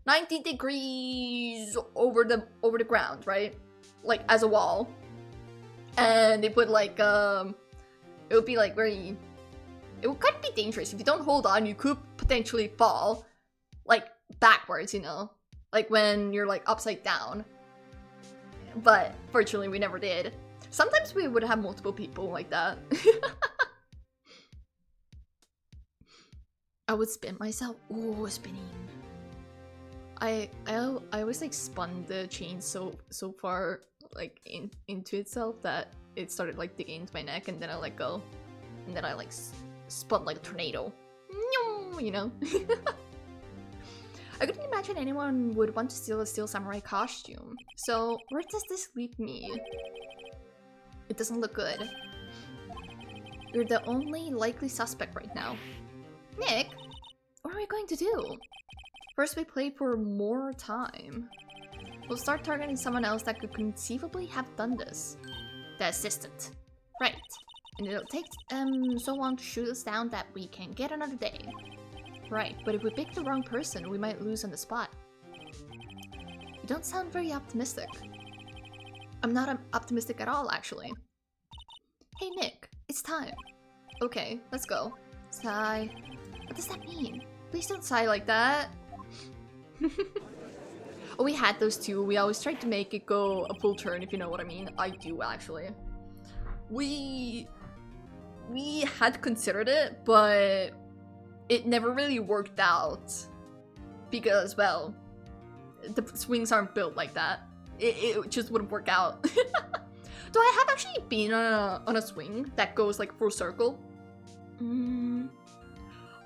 90 degrees over the ground, right? Like as a wall. And it would like it would be like very, it would kind of be dangerous. If you don't hold on, you could potentially fall like backwards, you know? Like when you're like upside down. But fortunately we never did. Sometimes we would have multiple people like that. I would spin myself. Ooh, spinning. I always like spun the chain so far like into itself that it started like digging into my neck, and then I let go, and then I like spun like a tornado. You know. I couldn't imagine anyone would want to steal a Steel Samurai costume. So where does this leave me? It doesn't look good. You're the only likely suspect right now. Nick, what are we going to do? First, we play for more time. We'll start targeting someone else that could conceivably have done this. The assistant. Right. And it'll take so long to shoot us down that we can get another day. Right, but if we pick the wrong person, we might lose on the spot. You don't sound very optimistic. I'm not optimistic at all, actually. Hey Nick, it's time. Okay, let's go. Sigh. What does that mean? Please don't sigh like that. Oh, we had those too. We always tried to make it go a full turn, if you know what I mean. I do, actually. We had considered it, but it never really worked out. Because, well, the swings aren't built like that. It just wouldn't work out. Though I have actually been on a swing that goes like full circle.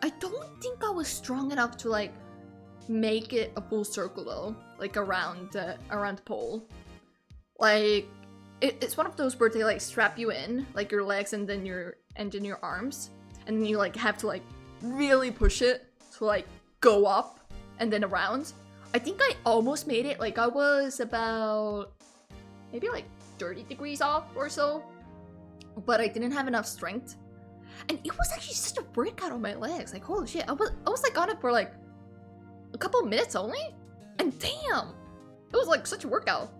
I don't think I was strong enough to like make it a full circle though, like around the pole. Like it's one of those where they like strap you in, like your legs and then your arms, and then you like have to like really push it to like go up and then around. I think I almost made it. Like I was about maybe like 30 degrees off or so, but I didn't have enough strength. And it was actually just a workout on my legs. Like holy shit, I was like on it for like a couple of minutes only, and damn, it was like such a workout.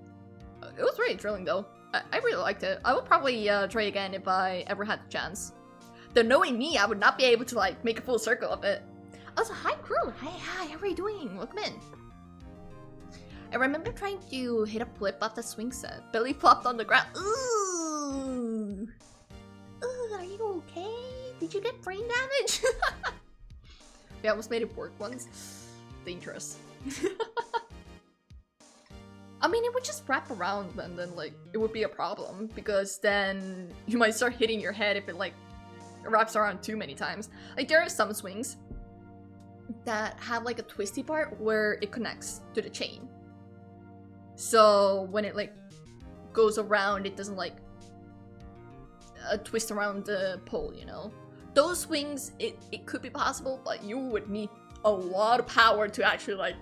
It was really thrilling though. I really liked it. I would probably try again if I ever had the chance. Though knowing me, I would not be able to like make a full circle of it. Also, hi crew. Hi, how are you doing? Welcome in. I remember trying to hit a flip off the swing set. Billy flopped on the ground. Ooh. Ooh, are you okay? Did you get brain damage? We almost made it work once. Dangerous. I mean, it would just wrap around and then like it would be a problem because then you might start hitting your head if it like wraps around too many times. Like there are some swings that have like a twisty part where it connects to the chain. So when it like goes around, it doesn't like twist around the pole, you know? Those swings, it could be possible, but you would need a lot of power to actually like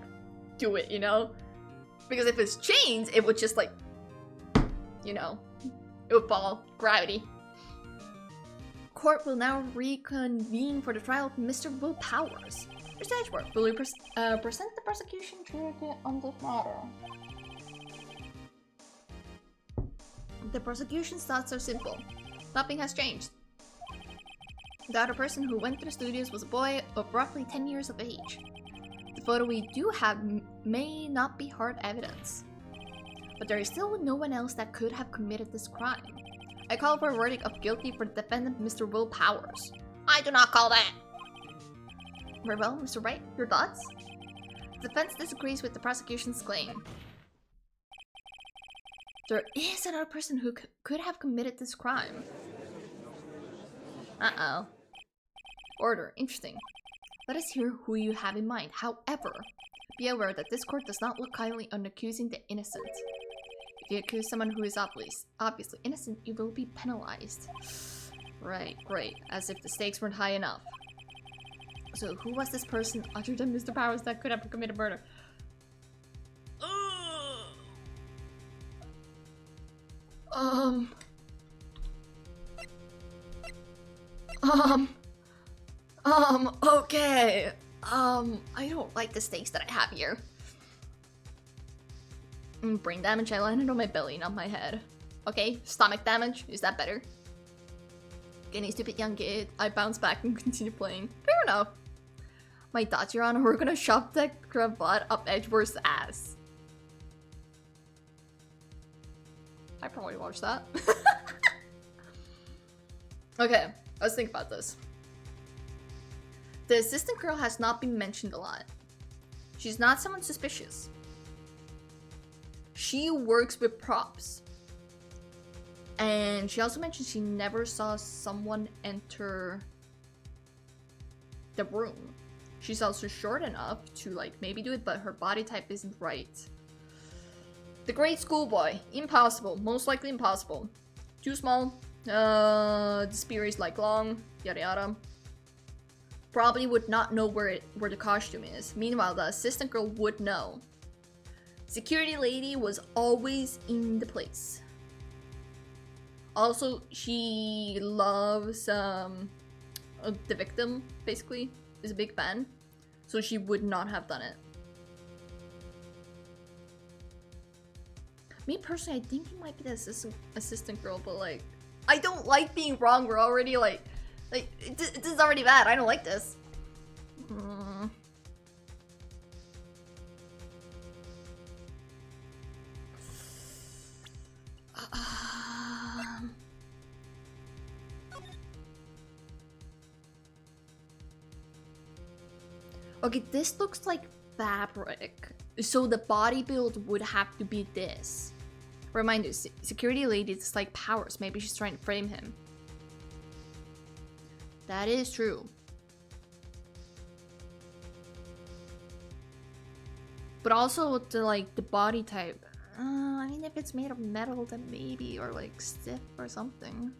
do it, you know? Because if it's chains, it would just like, you know, it would fall. Gravity. Court will now reconvene for the trial of Mr. Will Powers. For stage work, will you present the prosecution Trilogy on this matter? The prosecution's thoughts are simple. Nothing has changed. The other person who went to the studios was a boy of roughly 10 years of age. The photo we do have may not be hard evidence, but there is still no one else that could have committed this crime. I call for a verdict of guilty for the defendant, Mr. Will Powers. I do not call that! Very well, Mr. Wright, your thoughts? The defense disagrees with the prosecution's claim. There is another person who could have committed this crime. Uh-oh. Order, interesting. Let us hear who you have in mind. However, be aware that this court does not look kindly on accusing the innocent. If you accuse someone who is obviously innocent, you will be penalized. Right, great. As if the stakes weren't high enough. So who was this person other than Mr. Powers that could have committed murder? Okay. I don't like the stakes that I have here. Brain damage, I landed on my belly, not my head. Okay, stomach damage, is that better? Getting stupid young kid, I bounce back and continue playing. Fair enough. My thoughts, Your Honor, we're gonna shove that cravat up Edgeworth's ass. I probably watched that. Okay, let's think about this. The assistant girl has not been mentioned a lot. She's not someone suspicious. She works with props. And she also mentioned she never saw someone enter the room. She's also short enough to like maybe do it, but her body type isn't right. The grade schoolboy, impossible, most likely impossible. Too small, the spear is like long, yada yada. Probably would not know where the costume is. Meanwhile, the assistant girl would know. Security lady was always in the place. Also, she loves the victim, basically, is a big fan. So she would not have done it. Me personally, I think it might be the assistant girl, but like, I don't like being wrong. We're already like this is already bad. I don't like this. Okay, this looks like fabric. So the body build would have to be this. Reminder, security lady is like Powers. Maybe she's trying to frame him. That is true. But also the body type. I mean, if it's made of metal, then maybe, or like stiff or something.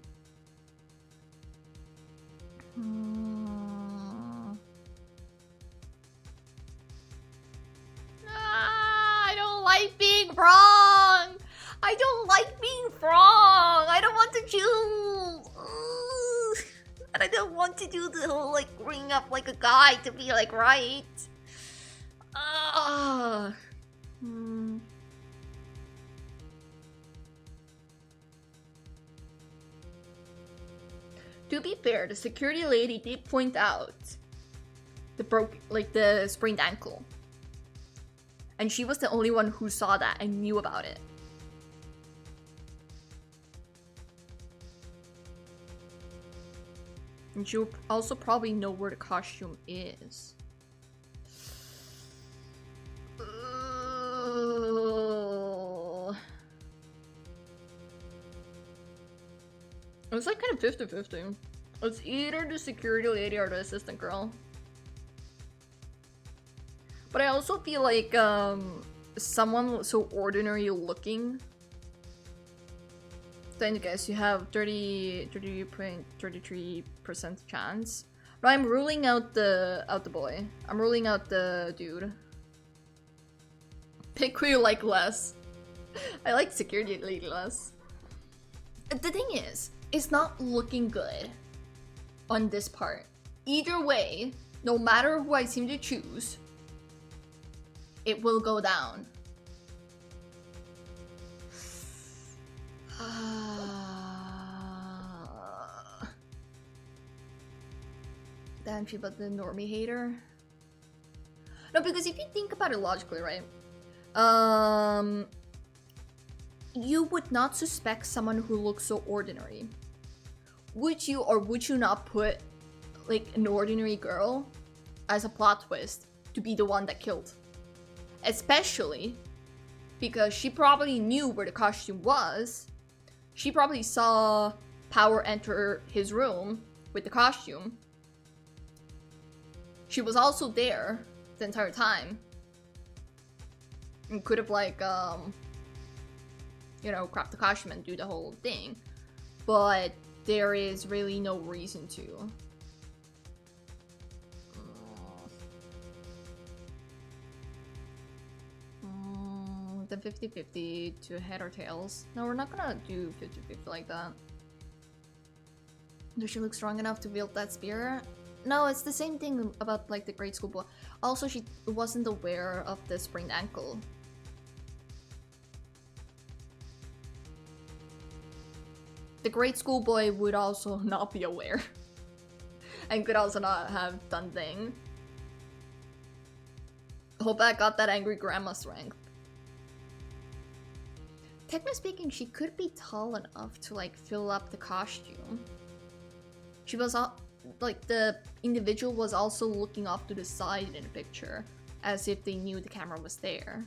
like being wrong. I don't like being wrong. I don't want to choose. And I don't want to do the whole like ring up like a guy to be like right. To be fair, the security lady did point out the sprained ankle. And she was the only one who saw that and knew about it. And she'll also probably know where the costume is. It's like kind of 50-50. It's either the security lady or the assistant girl. But I also feel like someone so ordinary looking. Then I guess you have 33.33% chance. But I'm ruling out the boy. I'm ruling out the dude. Pick who you like less. I like security lady less. The thing is, it's not looking good on this part. Either way, no matter who I seem to choose, it will go down. Damn, she but the normie hater. No, because if you think about it logically, right? You would not suspect someone who looks so ordinary. Would you, or would you not put like an ordinary girl as a plot twist to be the one that killed? Especially because she probably knew where the costume was. She probably saw Power enter his room with the costume. She was also there the entire time. And could have like, you know, craft the costume and do the whole thing. But there is really no reason to. The 50-50 to head or tails. No, we're not gonna do 50-50 like that. Does she look strong enough to wield that spear? No, it's the same thing about like the grade school boy. Also, she wasn't aware of the sprained ankle. The grade school boy would also not be aware. And could also not have done thing. Hope I got that angry grandma strength. Technically speaking, she could be tall enough to like fill up the costume. She was like the individual was also looking off to the side in the picture, as if they knew the camera was there.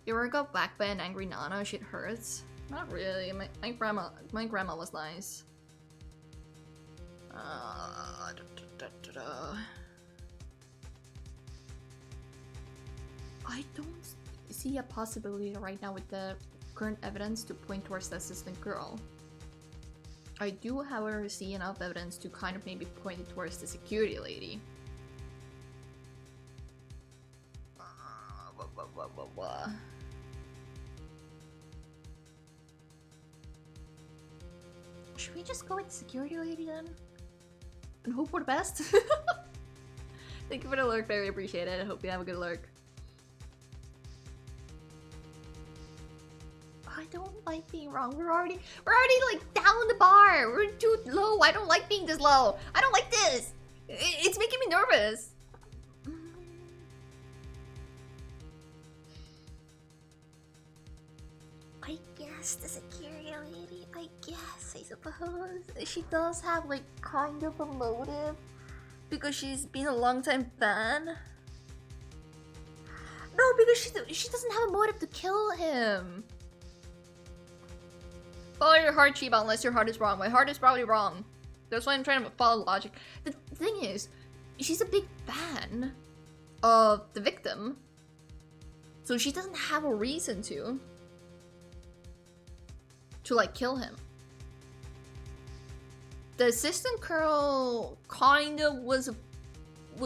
You ever got whacked by an angry Nana? Shit hurts. Not really. My grandma was nice. I don't see a possibility right now with the current evidence to point towards the assistant girl. I do, however, see enough evidence to kind of maybe point it towards the security lady. Should we just go with the security lady then? And hope for the best? Thank you for the lurk, very appreciate it. I hope you have a good lurk. I don't like being wrong. We're already like down the bar. We're too low. I don't like being this low. I don't like this. It's making me nervous. I guess the security lady, I suppose. She does have like kind of a motive because she's been a long time fan. No, because she doesn't have a motive to kill him. Follow your heart, Chiba, unless your heart is wrong. My heart is probably wrong. That's why I'm trying to follow logic. The thing is, she's a big fan of the victim, so she doesn't have a reason to like kill him. the assistant girl kind of was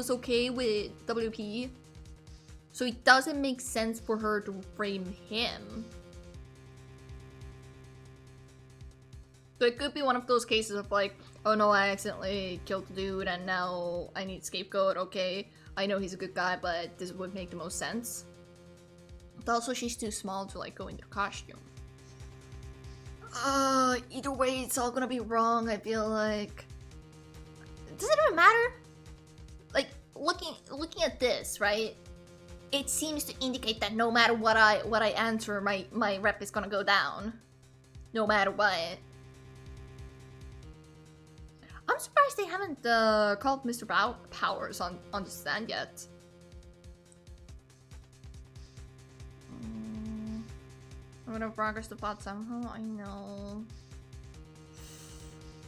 okay with WP, so it doesn't make sense for her to frame him. So it could be one of those cases of like, oh no, I accidentally killed the dude and now I need scapegoat. Okay, I know he's a good guy, but this would make the most sense. But also, she's too small to like go into costume. Either way, it's all gonna be wrong. I feel like. Does it even matter? Like looking at this, right? It seems to indicate that no matter what I answer, my rep is gonna go down. No matter what. I'm surprised they haven't called Mr. Powers on the stand yet. I'm gonna progress the plot somehow, I know.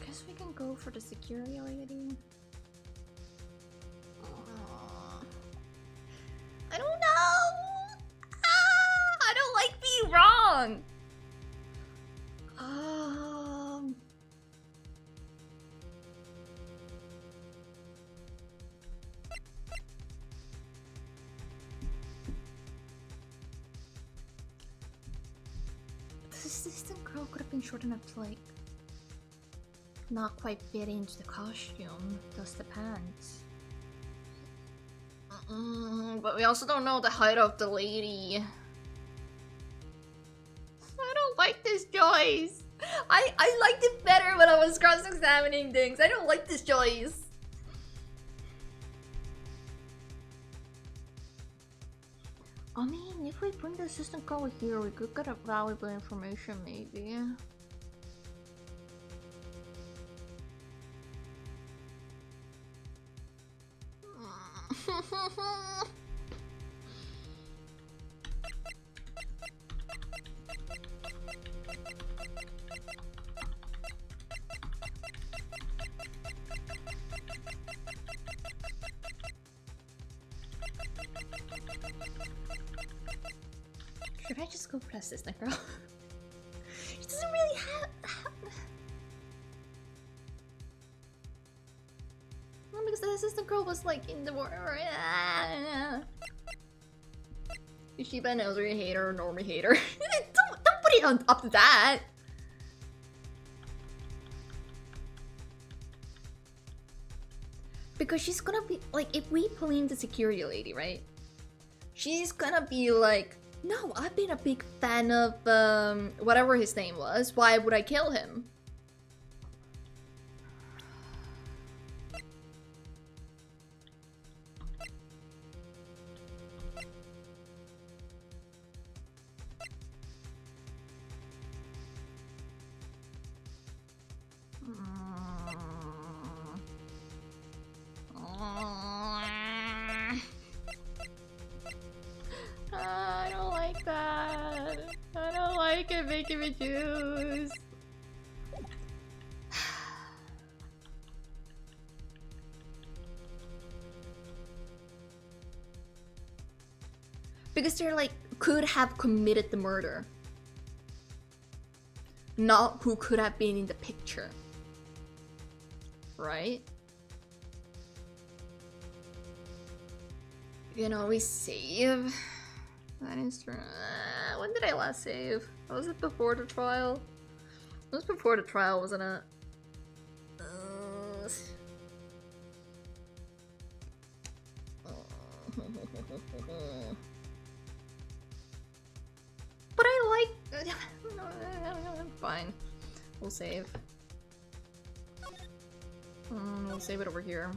Guess we can go for the security lady. I don't know! I don't like being wrong! The assistant girl could have been short enough to like not quite fit into the costume, just the pants. But we also don't know the height of the lady. I don't like this choice. I liked it better when I was cross-examining things. I don't like this choice. I mean, if we bring the assistant girl here, we could get a valuable information, maybe. Should I just go for assistant girl? She doesn't really have... Well, because the assistant girl was like in the war. Is she an elderly hater or normie hater? don't put it on up to that. Because she's gonna be like, if we blame the security lady, right? She's gonna be like, no, I've been a big fan of whatever his name was. Why would I kill him? I don't like that. I don't like it making me choose. Because they're like, could have committed the murder. Not who could have been in the picture. Right? You can always save. That is true. When did I last save? Was it before the trial? It was before the trial, wasn't it? But I like... Fine. We'll save. We'll save it over here.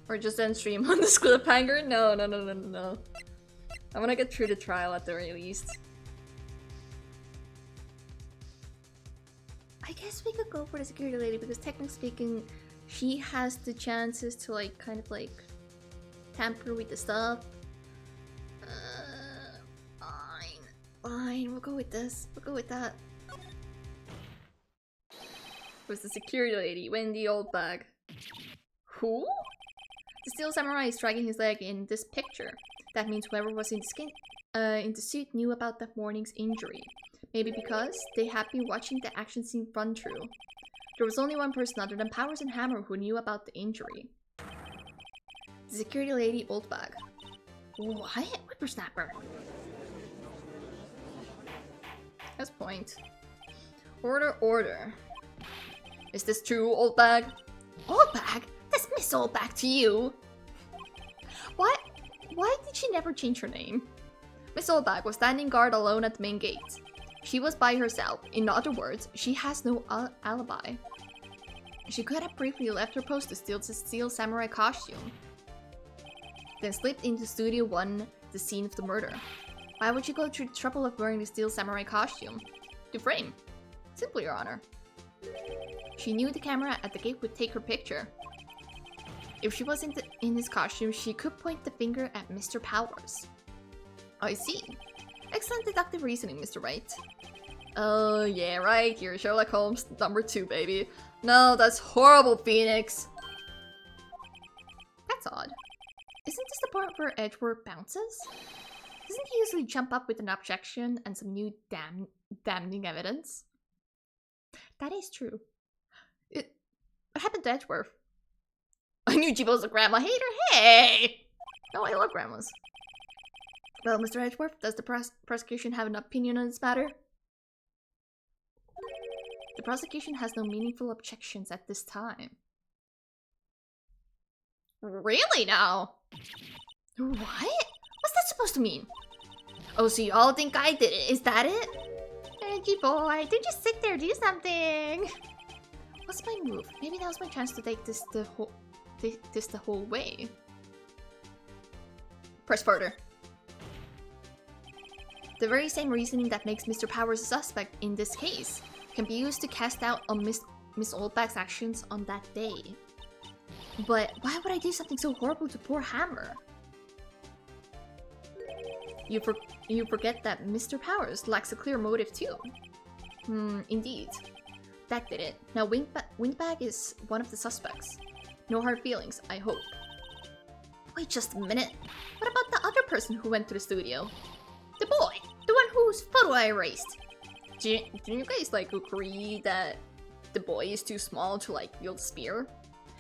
Or just end stream on this cliffhanger? No. I wanna get through the trial at the very least. I guess we could go for the security lady because technically speaking, she has the chances to like kind of like tamper with the stuff. Fine, we'll go with this. We'll go with that. Who's the security lady? Wendy Oldbag. Who? The steel samurai is dragging his leg in this picture. That means whoever was in the suit knew about that morning's injury. Maybe because they had been watching the action scene run through. There was only one person other than Powers and Hammer who knew about the injury. The security lady, Oldbag. What? Whippersnapper. That's point. Order. Is this true, Oldbag? Oldbag? That's Miss Oldbag to you. What? Why did she never change her name? Miss Oldbag was standing guard alone at the main gate. She was by herself. In other words, she has no alibi. She could have briefly left her post to steal the steel samurai costume, then slipped into Studio 1, the scene of the murder. Why would she go through the trouble of wearing the steel samurai costume? To frame. Simply, Your Honor. She knew the camera at the gate would take her picture. If she wasn't in his costume, she could point the finger at Mr. Powers. I see. Excellent deductive reasoning, Mr. Wright. Oh, yeah, right. You're Sherlock Holmes #2, baby. No, that's horrible, Phoenix. That's odd. Isn't this the part where Edgeworth bounces? Doesn't he usually jump up with an objection and some new damning evidence? That is true. What happened to Edgeworth? I knew Jibo was a grandma hater. Hey! Oh, I love grandmas. Well, Mr. Edgeworth, does the prosecution have an opinion on this matter? The prosecution has no meaningful objections at this time. Really now? What? What's that supposed to mean? Oh, so you all think I did it? Is that it? Edgy boy, don't just sit there, do something! What's my move? Maybe that was my chance to take this the whole way. Press further. The very same reasoning that makes Mr. Powers a suspect in this case can be used to cast doubt on Miss Oldbag's actions on that day. But why would I do something so horrible to poor Hammer? You forget that Mr. Powers lacks a clear motive too. Indeed. That did it. Now Windbag is one of the suspects. No hard feelings, I hope. Wait just a minute. What about the other person who went to the studio? The boy! The one whose photo I erased! Didn't you guys like agree that the boy is too small to like wield a spear?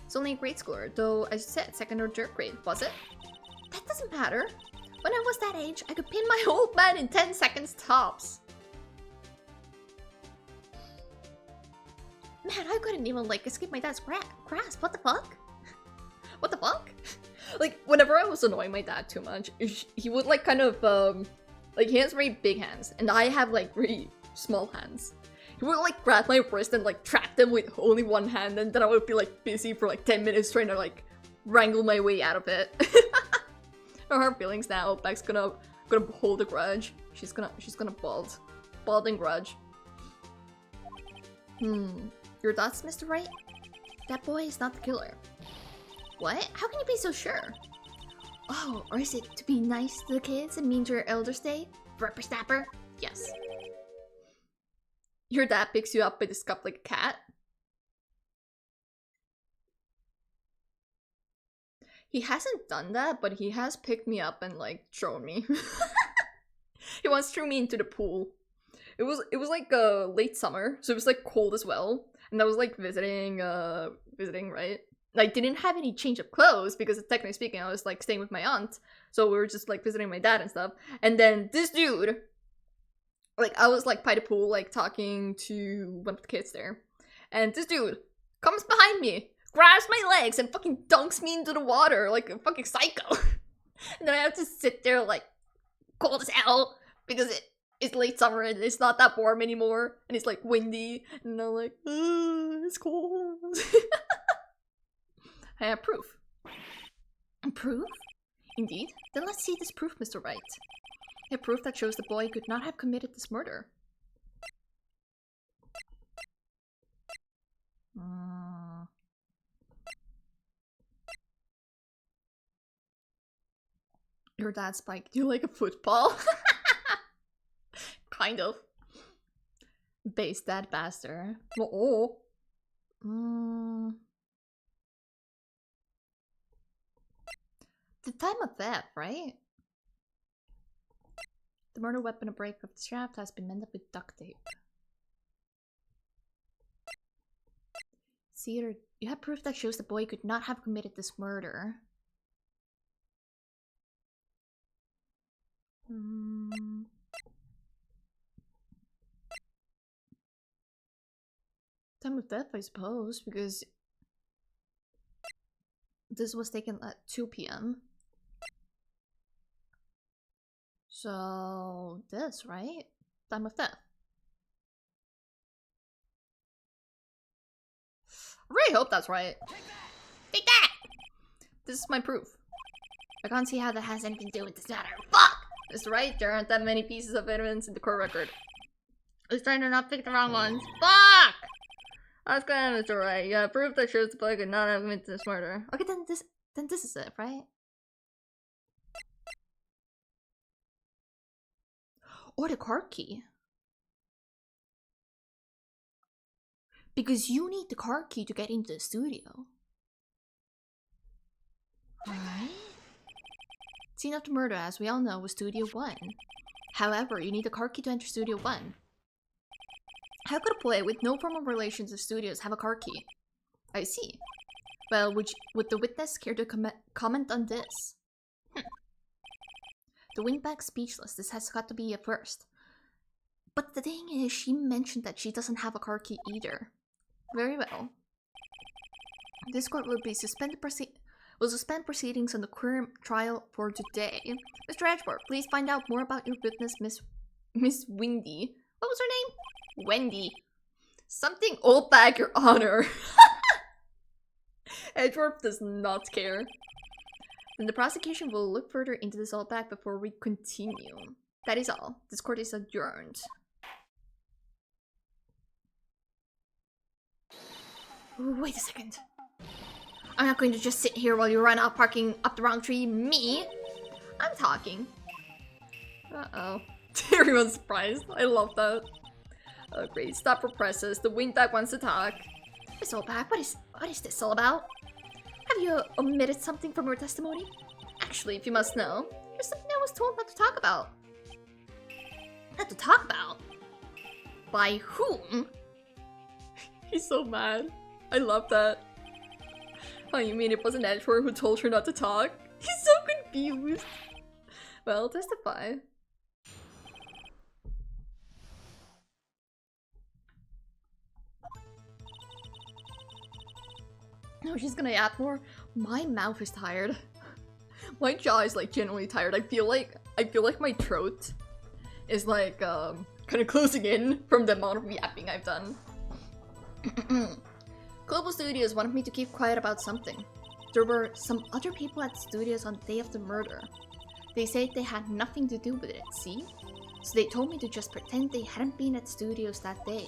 It's only a grade schooler, though as you said, second or third grade, was it? That doesn't matter. When I was that age, I could pin my old man in 10 seconds tops. Man, I couldn't even like escape my dad's grasp. What the fuck? What the fuck? Like, whenever I was annoying my dad too much, he would like kind of, like he has very big hands, and I have like really small hands. He would like grab my wrist and like trap them with only one hand, and then I would be like busy for like 10 minutes trying to like wrangle my way out of it. No hard feelings now. Beck's gonna hold a grudge. She's gonna bald and grudge. Your thoughts, Mr. Wright? That boy is not the killer. What? How can you be so sure? Oh, or is it to be nice to the kids and mean to your elders day? Whippersnapper? Yes. Your dad picks you up by the scuff like a cat? He hasn't done that, but he has picked me up and like thrown me. He once threw me into the pool. It was like late summer, so it was like cold as well. And I was like visiting, right? I didn't have any change of clothes because technically speaking, I was like staying with my aunt. So we were just like visiting my dad and stuff. And then this dude, like I was like by the pool, like talking to one of the kids there. And this dude comes behind me, grabs my legs and fucking dunks me into the water like a fucking psycho. And then I have to sit there like cold as hell because it's late summer and it's not that warm anymore. And it's like windy. And I'm like, it's cold. I have proof. Proof? Indeed? Then let's see this proof, Mr. Wright. A proof that shows the boy could not have committed this murder. Your dad spiked you like a football? Kind of. Base that bastard. Oh. The time of theft, right? The murder weapon, a break of the shaft, has been mended with duct tape. Cedar, you have proof that shows the boy could not have committed this murder. Time of death, I suppose, because this was taken at 2 p.m. So, this, right? Time of death. I really hope that's right. Take that! This is my proof. I can't see how that has anything to do with this matter. Fuck! That's right, there aren't that many pieces of evidence in the court record. I was trying to not pick the wrong ones. Fuck! That's kind of right. Yeah, proof that shows the boy could not have committed this murder. Okay, then this is it, right? Or the card key. Because you need the card key to get into the studio. Right? Scene of the murder, as we all know, was Studio 1. However, you need the card key to enter Studio 1. How could a boy with no formal relations to studios have a card key? I see. Well, would the witness care to comment on this? The wingback's speechless. This has got to be a first. But the thing is, she mentioned that she doesn't have a card key either. Very well. This court will suspend proceedings on the current trial for today. Mr. Edgeworth, please find out more about your witness, Miss Windy. What was her name? Wendy. Something old bag, Your Honor. Edgeworth does not care. Then the prosecution will look further into this old bag before we continue. That is all. This court is adjourned. Ooh, wait a second. I'm not going to just sit here while you run out parking up the wrong tree. Me? I'm talking. Uh-oh. Everyone's surprised. I love that. Oh, great. Stop for presses. The wingback wants to talk. Miss Oldback, what is this all about? Have you omitted something from your testimony? Actually, if you must know, there's something I was told not to talk about. Not to talk about? By whom? He's so mad. I love that. Oh, you mean it wasn't Edgeworth who told her not to talk? He's so confused. Well, testify. No, she's gonna add more. My mouth is tired. My jaw is like genuinely tired. I feel like my throat is like kind of closing in from the amount of yapping I've done. Global Studios wanted me to keep quiet about something. There were some other people at the studios on the day of the murder. They said they had nothing to do with it, see? So they told me to just pretend they hadn't been at studios that day.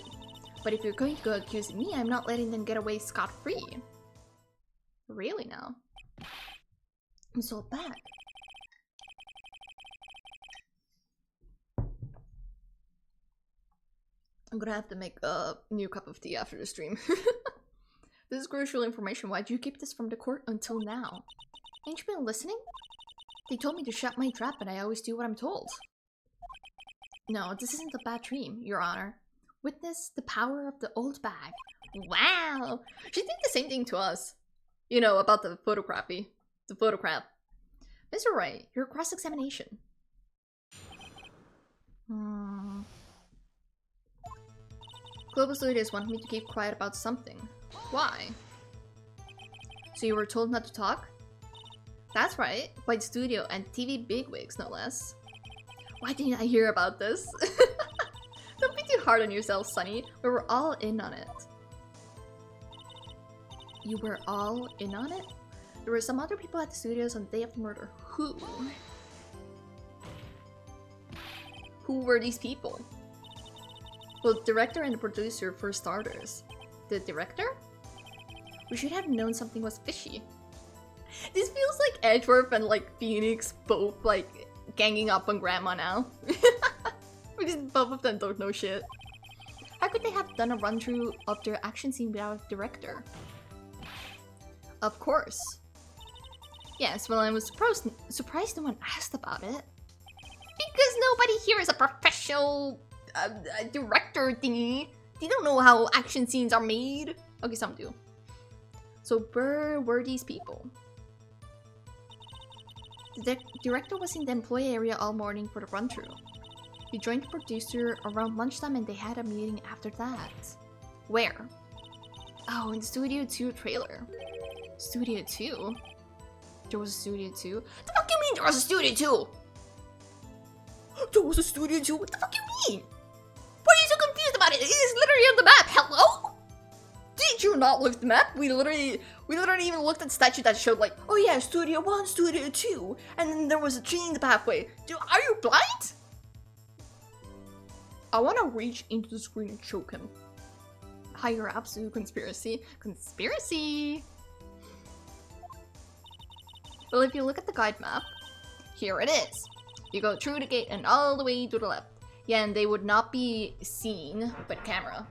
But if you're going to go accusing me, I'm not letting them get away scot-free. Really now? I'm so bad. I'm gonna have to make a new cup of tea after the stream. This is crucial information. Why do you keep this from the court until now? Ain't you been listening? They told me to shut my trap and I always do what I'm told. No, this isn't a bad dream, Your Honor. Witness the power of the old bag. Wow! She did the same thing to us. You know, about the photography. The photograph. Mr. Wright, your cross-examination. Global Studios wanted me to keep quiet about something. Why? So you were told not to talk? That's right, by the studio and TV bigwigs, no less. Why didn't I hear about this? Don't be too hard on yourself, Sonny. We were all in on it. You were all in on it? There were some other people at the studios on the day of the murder. Who? Who were these people? Well, the director and the producer for starters. The director? We should have known something was fishy. This feels like Edgeworth and like Phoenix both like ganging up on Grandma now. Because both of them don't know shit. How could they have done a run through of their action scene without a director? Of course. Yes, well, I was surprised no one asked about it. Because nobody here is a professional director thingy. They don't know how action scenes are made. Okay, some do. So where were these people? The director was in the employee area all morning for the run-through. He joined the producer around lunchtime and they had a meeting after that. Where? Oh, in Studio 2 trailer. Studio 2? There was a Studio 2? The fuck you mean there was a Studio 2? There was a Studio 2? What the fuck you mean? Why are you so confused about it? It is literally on the map. Hello? Did you not look at the map? We literally even looked at the statue that showed like, oh yeah, Studio 1, Studio 2, and then there was a tree in the pathway. Dude, are you blind? I want to reach into the screen and choke him. Higher absolute conspiracy. Conspiracy! Well, if you look at the guide map, here it is. You go through the gate and all the way to the left. Yeah, and they would not be seen by the camera.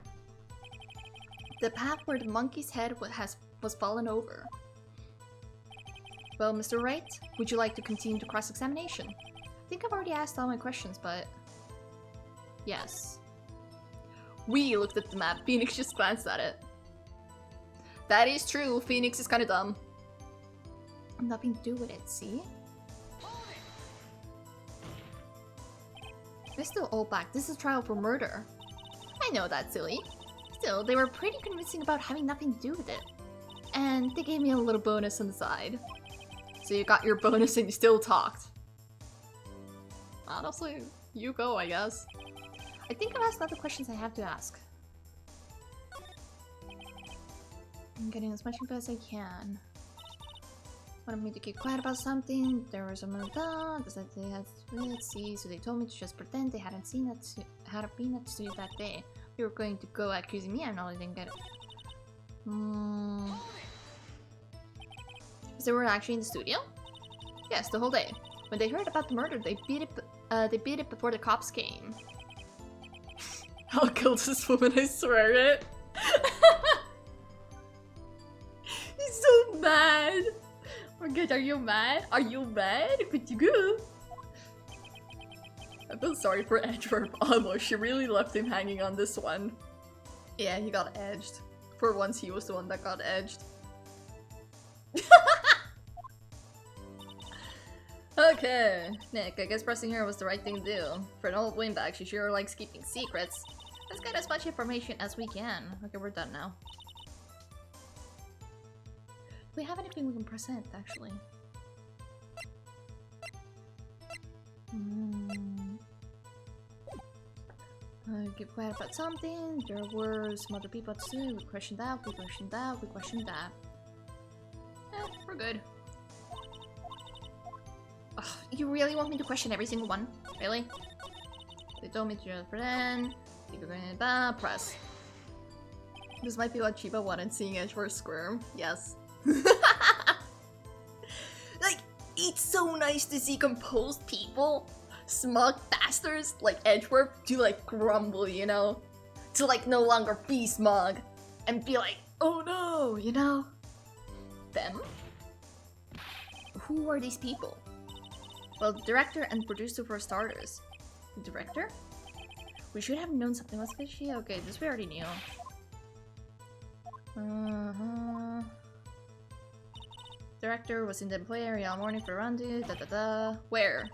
The path where the monkey's head was fallen over. Well, Mr. Wright, would you like to continue the cross-examination? I think I've already asked all my questions, but... yes. We looked at the map. Phoenix just glanced at it. That is true. Phoenix is kind of dumb. Nothing to do with it, see? They're still all back. This is a trial for murder. I know that, silly. Still, they were pretty convincing about having nothing to do with it. And they gave me a little bonus on the side. So you got your bonus and you still talked. Honestly, you go, I guess. I think I've asked all the questions I have to ask. I'm getting as much info as I can. Wanted me to keep quiet about something. There was a let's see. So they told me to just pretend they hadn't been at the studio that day. They were going to go accusing me and all, I didn't get it. So they were actually in the studio? Yes, the whole day. When they heard about the murder, they beat it before the cops came. I'll kill this woman, I swear it. He's so mad. Oh my god, are you mad? Are you mad? Could you go? I feel sorry for Edward. Almost, she really left him hanging on this one. Yeah, he got edged. For once, he was the one that got edged. Okay, Nick, I guess pressing her was the right thing to do. For an old wingback, she sure likes keeping secrets. Let's get as much information as we can. Okay, we're done now. Do we have anything we can present, actually? Keep quiet about something. There were some other people too. We questioned that, we questioned that, we questioned that. We're good. Ugh, you really want me to question every single one? Really? They told me to just pretend. You're going to press. This might be what Chiba wanted, seeing Edgeworth squirm. Yes. Like, it's so nice to see composed people, smug bastards like Edgeworth, to like grumble, you know? To like no longer be smug and be like, oh no, you know? Them? Who are these people? Well, the director and producer for starters. The director? We should have known something was fishy. Okay, this we already knew. Director was in the employee area all morning for a run-through. Where?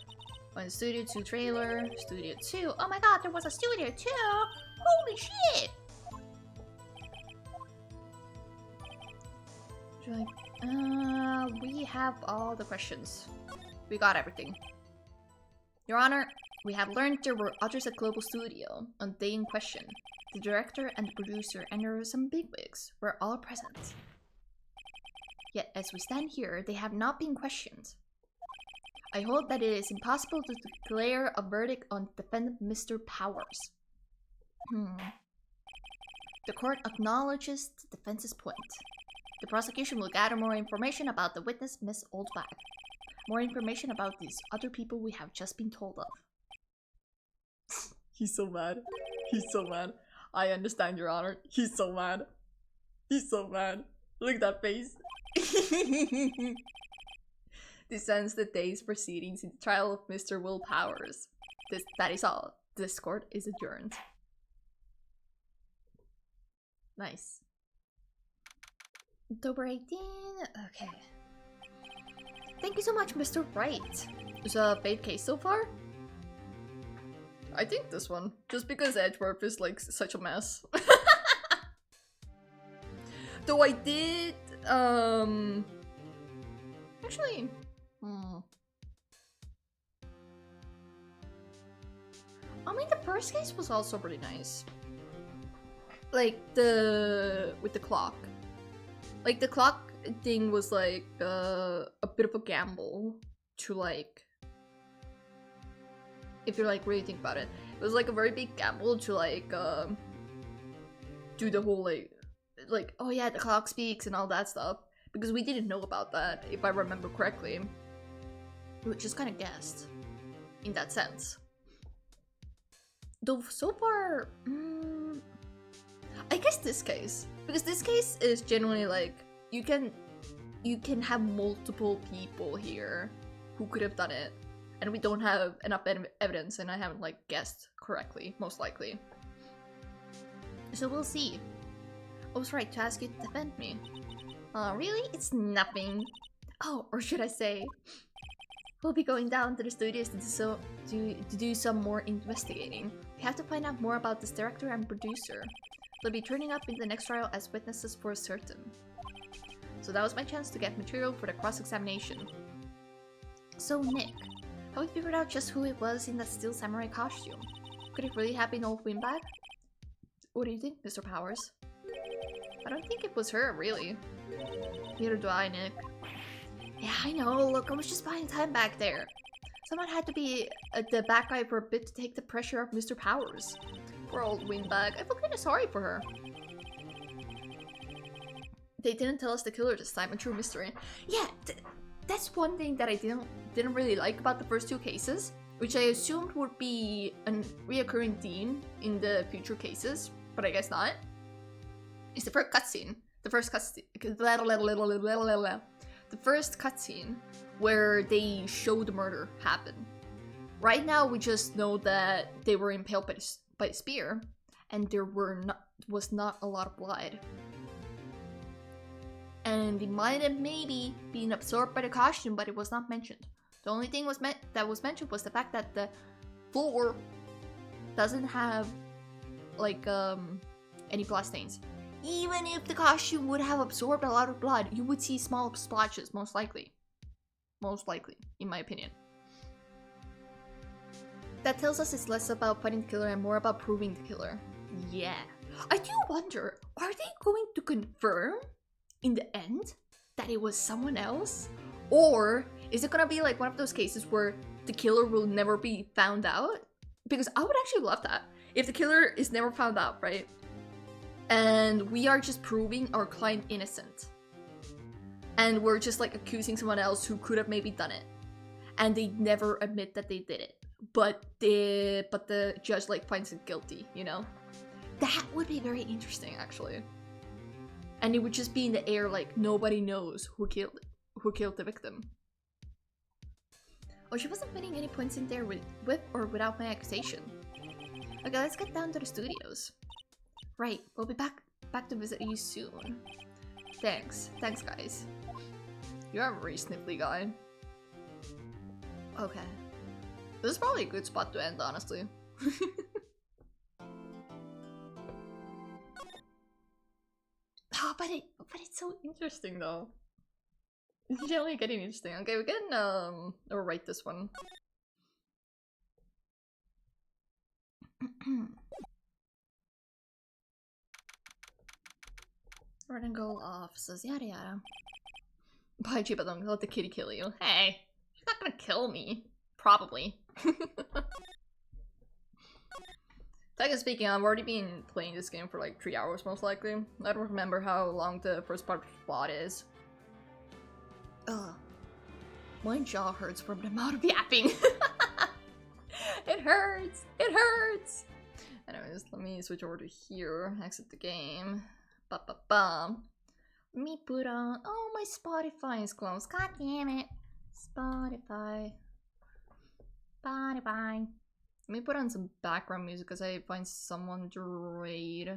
On Studio 2 trailer. Studio 2? Oh my god, there was a Studio 2! Holy shit! We have all the questions. We got everything. Your Honor, we have learned there were others at Global Studio on the day in question. The director and the producer and there were some bigwigs were all present. Yet as we stand here, they have not been questioned. I hold that it is impossible to declare a verdict on defendant Mr. Powers. The court acknowledges the defense's point. The prosecution will gather more information about the witness, Miss Oldback. More information about these other people we have just been told of. He's so mad. He's so mad. I understand, Your Honor. He's so mad. He's so mad. Look at that face. This ends the day's proceedings in the trial of Mr. Will Powers. That is all. Discord is adjourned. Nice. October 18. Okay. Thank you so much, Mr. Wright. Is a fake case so far? I think this one. Just because Edgeworth is like such a mess. Though I did actually I mean, the first case was also pretty nice. Like with the clock. Like the clock thing was like a bit of a gamble to like, if you're like really think about it. It was like a very big gamble to like do the whole like oh yeah, the clock speaks and all that stuff, because we didn't know about that, if I remember correctly. We just kind of guessed in that sense. Though so far, I guess this case, because this case is generally like you can have multiple people here who could have done it, and we don't have enough evidence, and I haven't like guessed correctly, most likely. So we'll see. I was right to ask you to defend me. Really? It's nothing. Oh, or should I say, we'll be going down to the studios to do some more investigating. We have to find out more about this director and producer. They'll be turning up in the next trial as witnesses for certain. So that was my chance to get material for the cross-examination. So Nick, have we figured out just who it was in that steel samurai costume? Could it really have been old Windbag? What do you think, Mr. Powers? I don't think it was her, really. Neither do I, Nick. Yeah, I know. Look, I was just buying time back there. Someone had to be the bad guy for a bit to take the pressure off Mr. Powers. Poor old Windbag. I feel kinda sorry for her. They didn't tell us the killer this time, a true mystery. Yeah, that's one thing that I didn't really like about the first two cases, which I assumed would be a reoccurring theme in the future cases, but I guess not. It's the first cutscene. The first cutscene where they show the murder happen. Right now, we just know that they were impaled by a spear, and there was not a lot of blood. And it might have maybe been absorbed by the costume, but it was not mentioned. The only thing that was mentioned was the fact that the floor doesn't have like any blood stains. Even if the costume would have absorbed a lot of blood, you would see small splotches, most likely. Most likely, in my opinion. That tells us it's less about finding the killer and more about proving the killer. Yeah. I do wonder, are they going to confirm in the end that it was someone else? Or is it gonna be like one of those cases where the killer will never be found out? Because I would actually love that. If the killer is never found out, right? And we are just proving our client innocent. And we're just like accusing someone else who could have maybe done it. And they never admit that they did it. But the judge like finds it guilty, you know? That would be very interesting, actually. And it would just be in the air like nobody knows who killed the victim. Oh, she wasn't winning any points in there with or without my accusation. Okay, let's get down to the studios. Right, we'll be back to visit you soon. Thanks, guys. You're a very sniffly guy. Okay, this is probably a good spot to end, honestly. Oh, but it's so interesting though. It's generally getting interesting. Okay, we can write this one. Run and go offices, yada yada. Bye, Chiba, don't let the kitty kill you. Hey, she's not gonna kill me. Probably. Technically speaking, I've already been playing this game for like 3 hours most likely. I don't remember how long the first part of the plot is. Ugh. My jaw hurts from the amount of yapping. It hurts! It hurts! Anyways, let me switch over to here. Exit the game. Let me put on... Oh, my Spotify is closed. God damn it. Spotify. Let me put on some background music because I find someone to raid.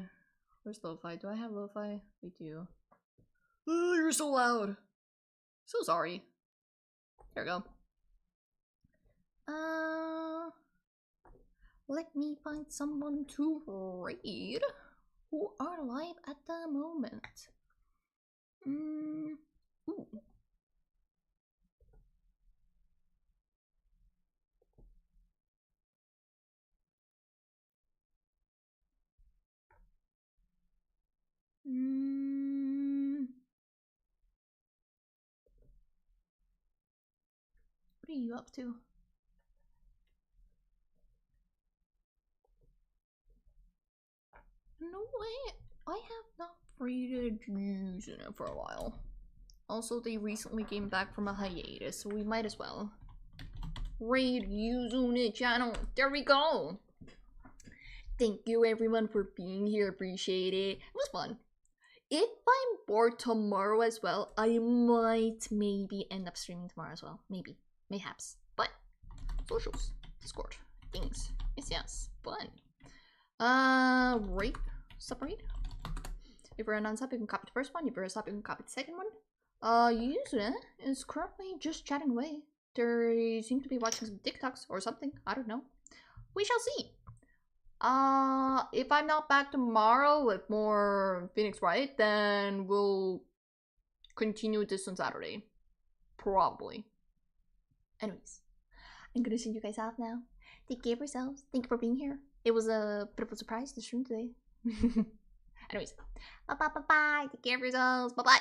Where's lo-fi? Do I have lo-fi? I do. Oh, you're so loud. So sorry. There we go. Let me find someone to raid who are live at the moment. Ooh. What are you up to? No way. I have not raided Yuzuna for a while. Also, they recently came back from a hiatus, so we might as well raid Yuzuna channel. There we go. Thank you everyone for being here. Appreciate it. It was fun. If I'm bored tomorrow as well, I might maybe end up streaming tomorrow as well. Maybe. Mayhaps. But socials, Discord, things. Yes, fun. Right. Separate. If you're a non-sub, you can copy the first one. If you're a sub, you can copy the second one. Yuzuna is currently just chatting away. They seem to be watching some TikToks or something. I don't know. We shall see. If I'm not back tomorrow with more Phoenix Wright, then we'll continue this on Saturday. Probably. Anyways, I'm gonna send you guys off now. Take care of yourselves. Thank you for being here. It was a bit of a surprise to stream today. Anyways, bye. Take care of yourselves. Bye.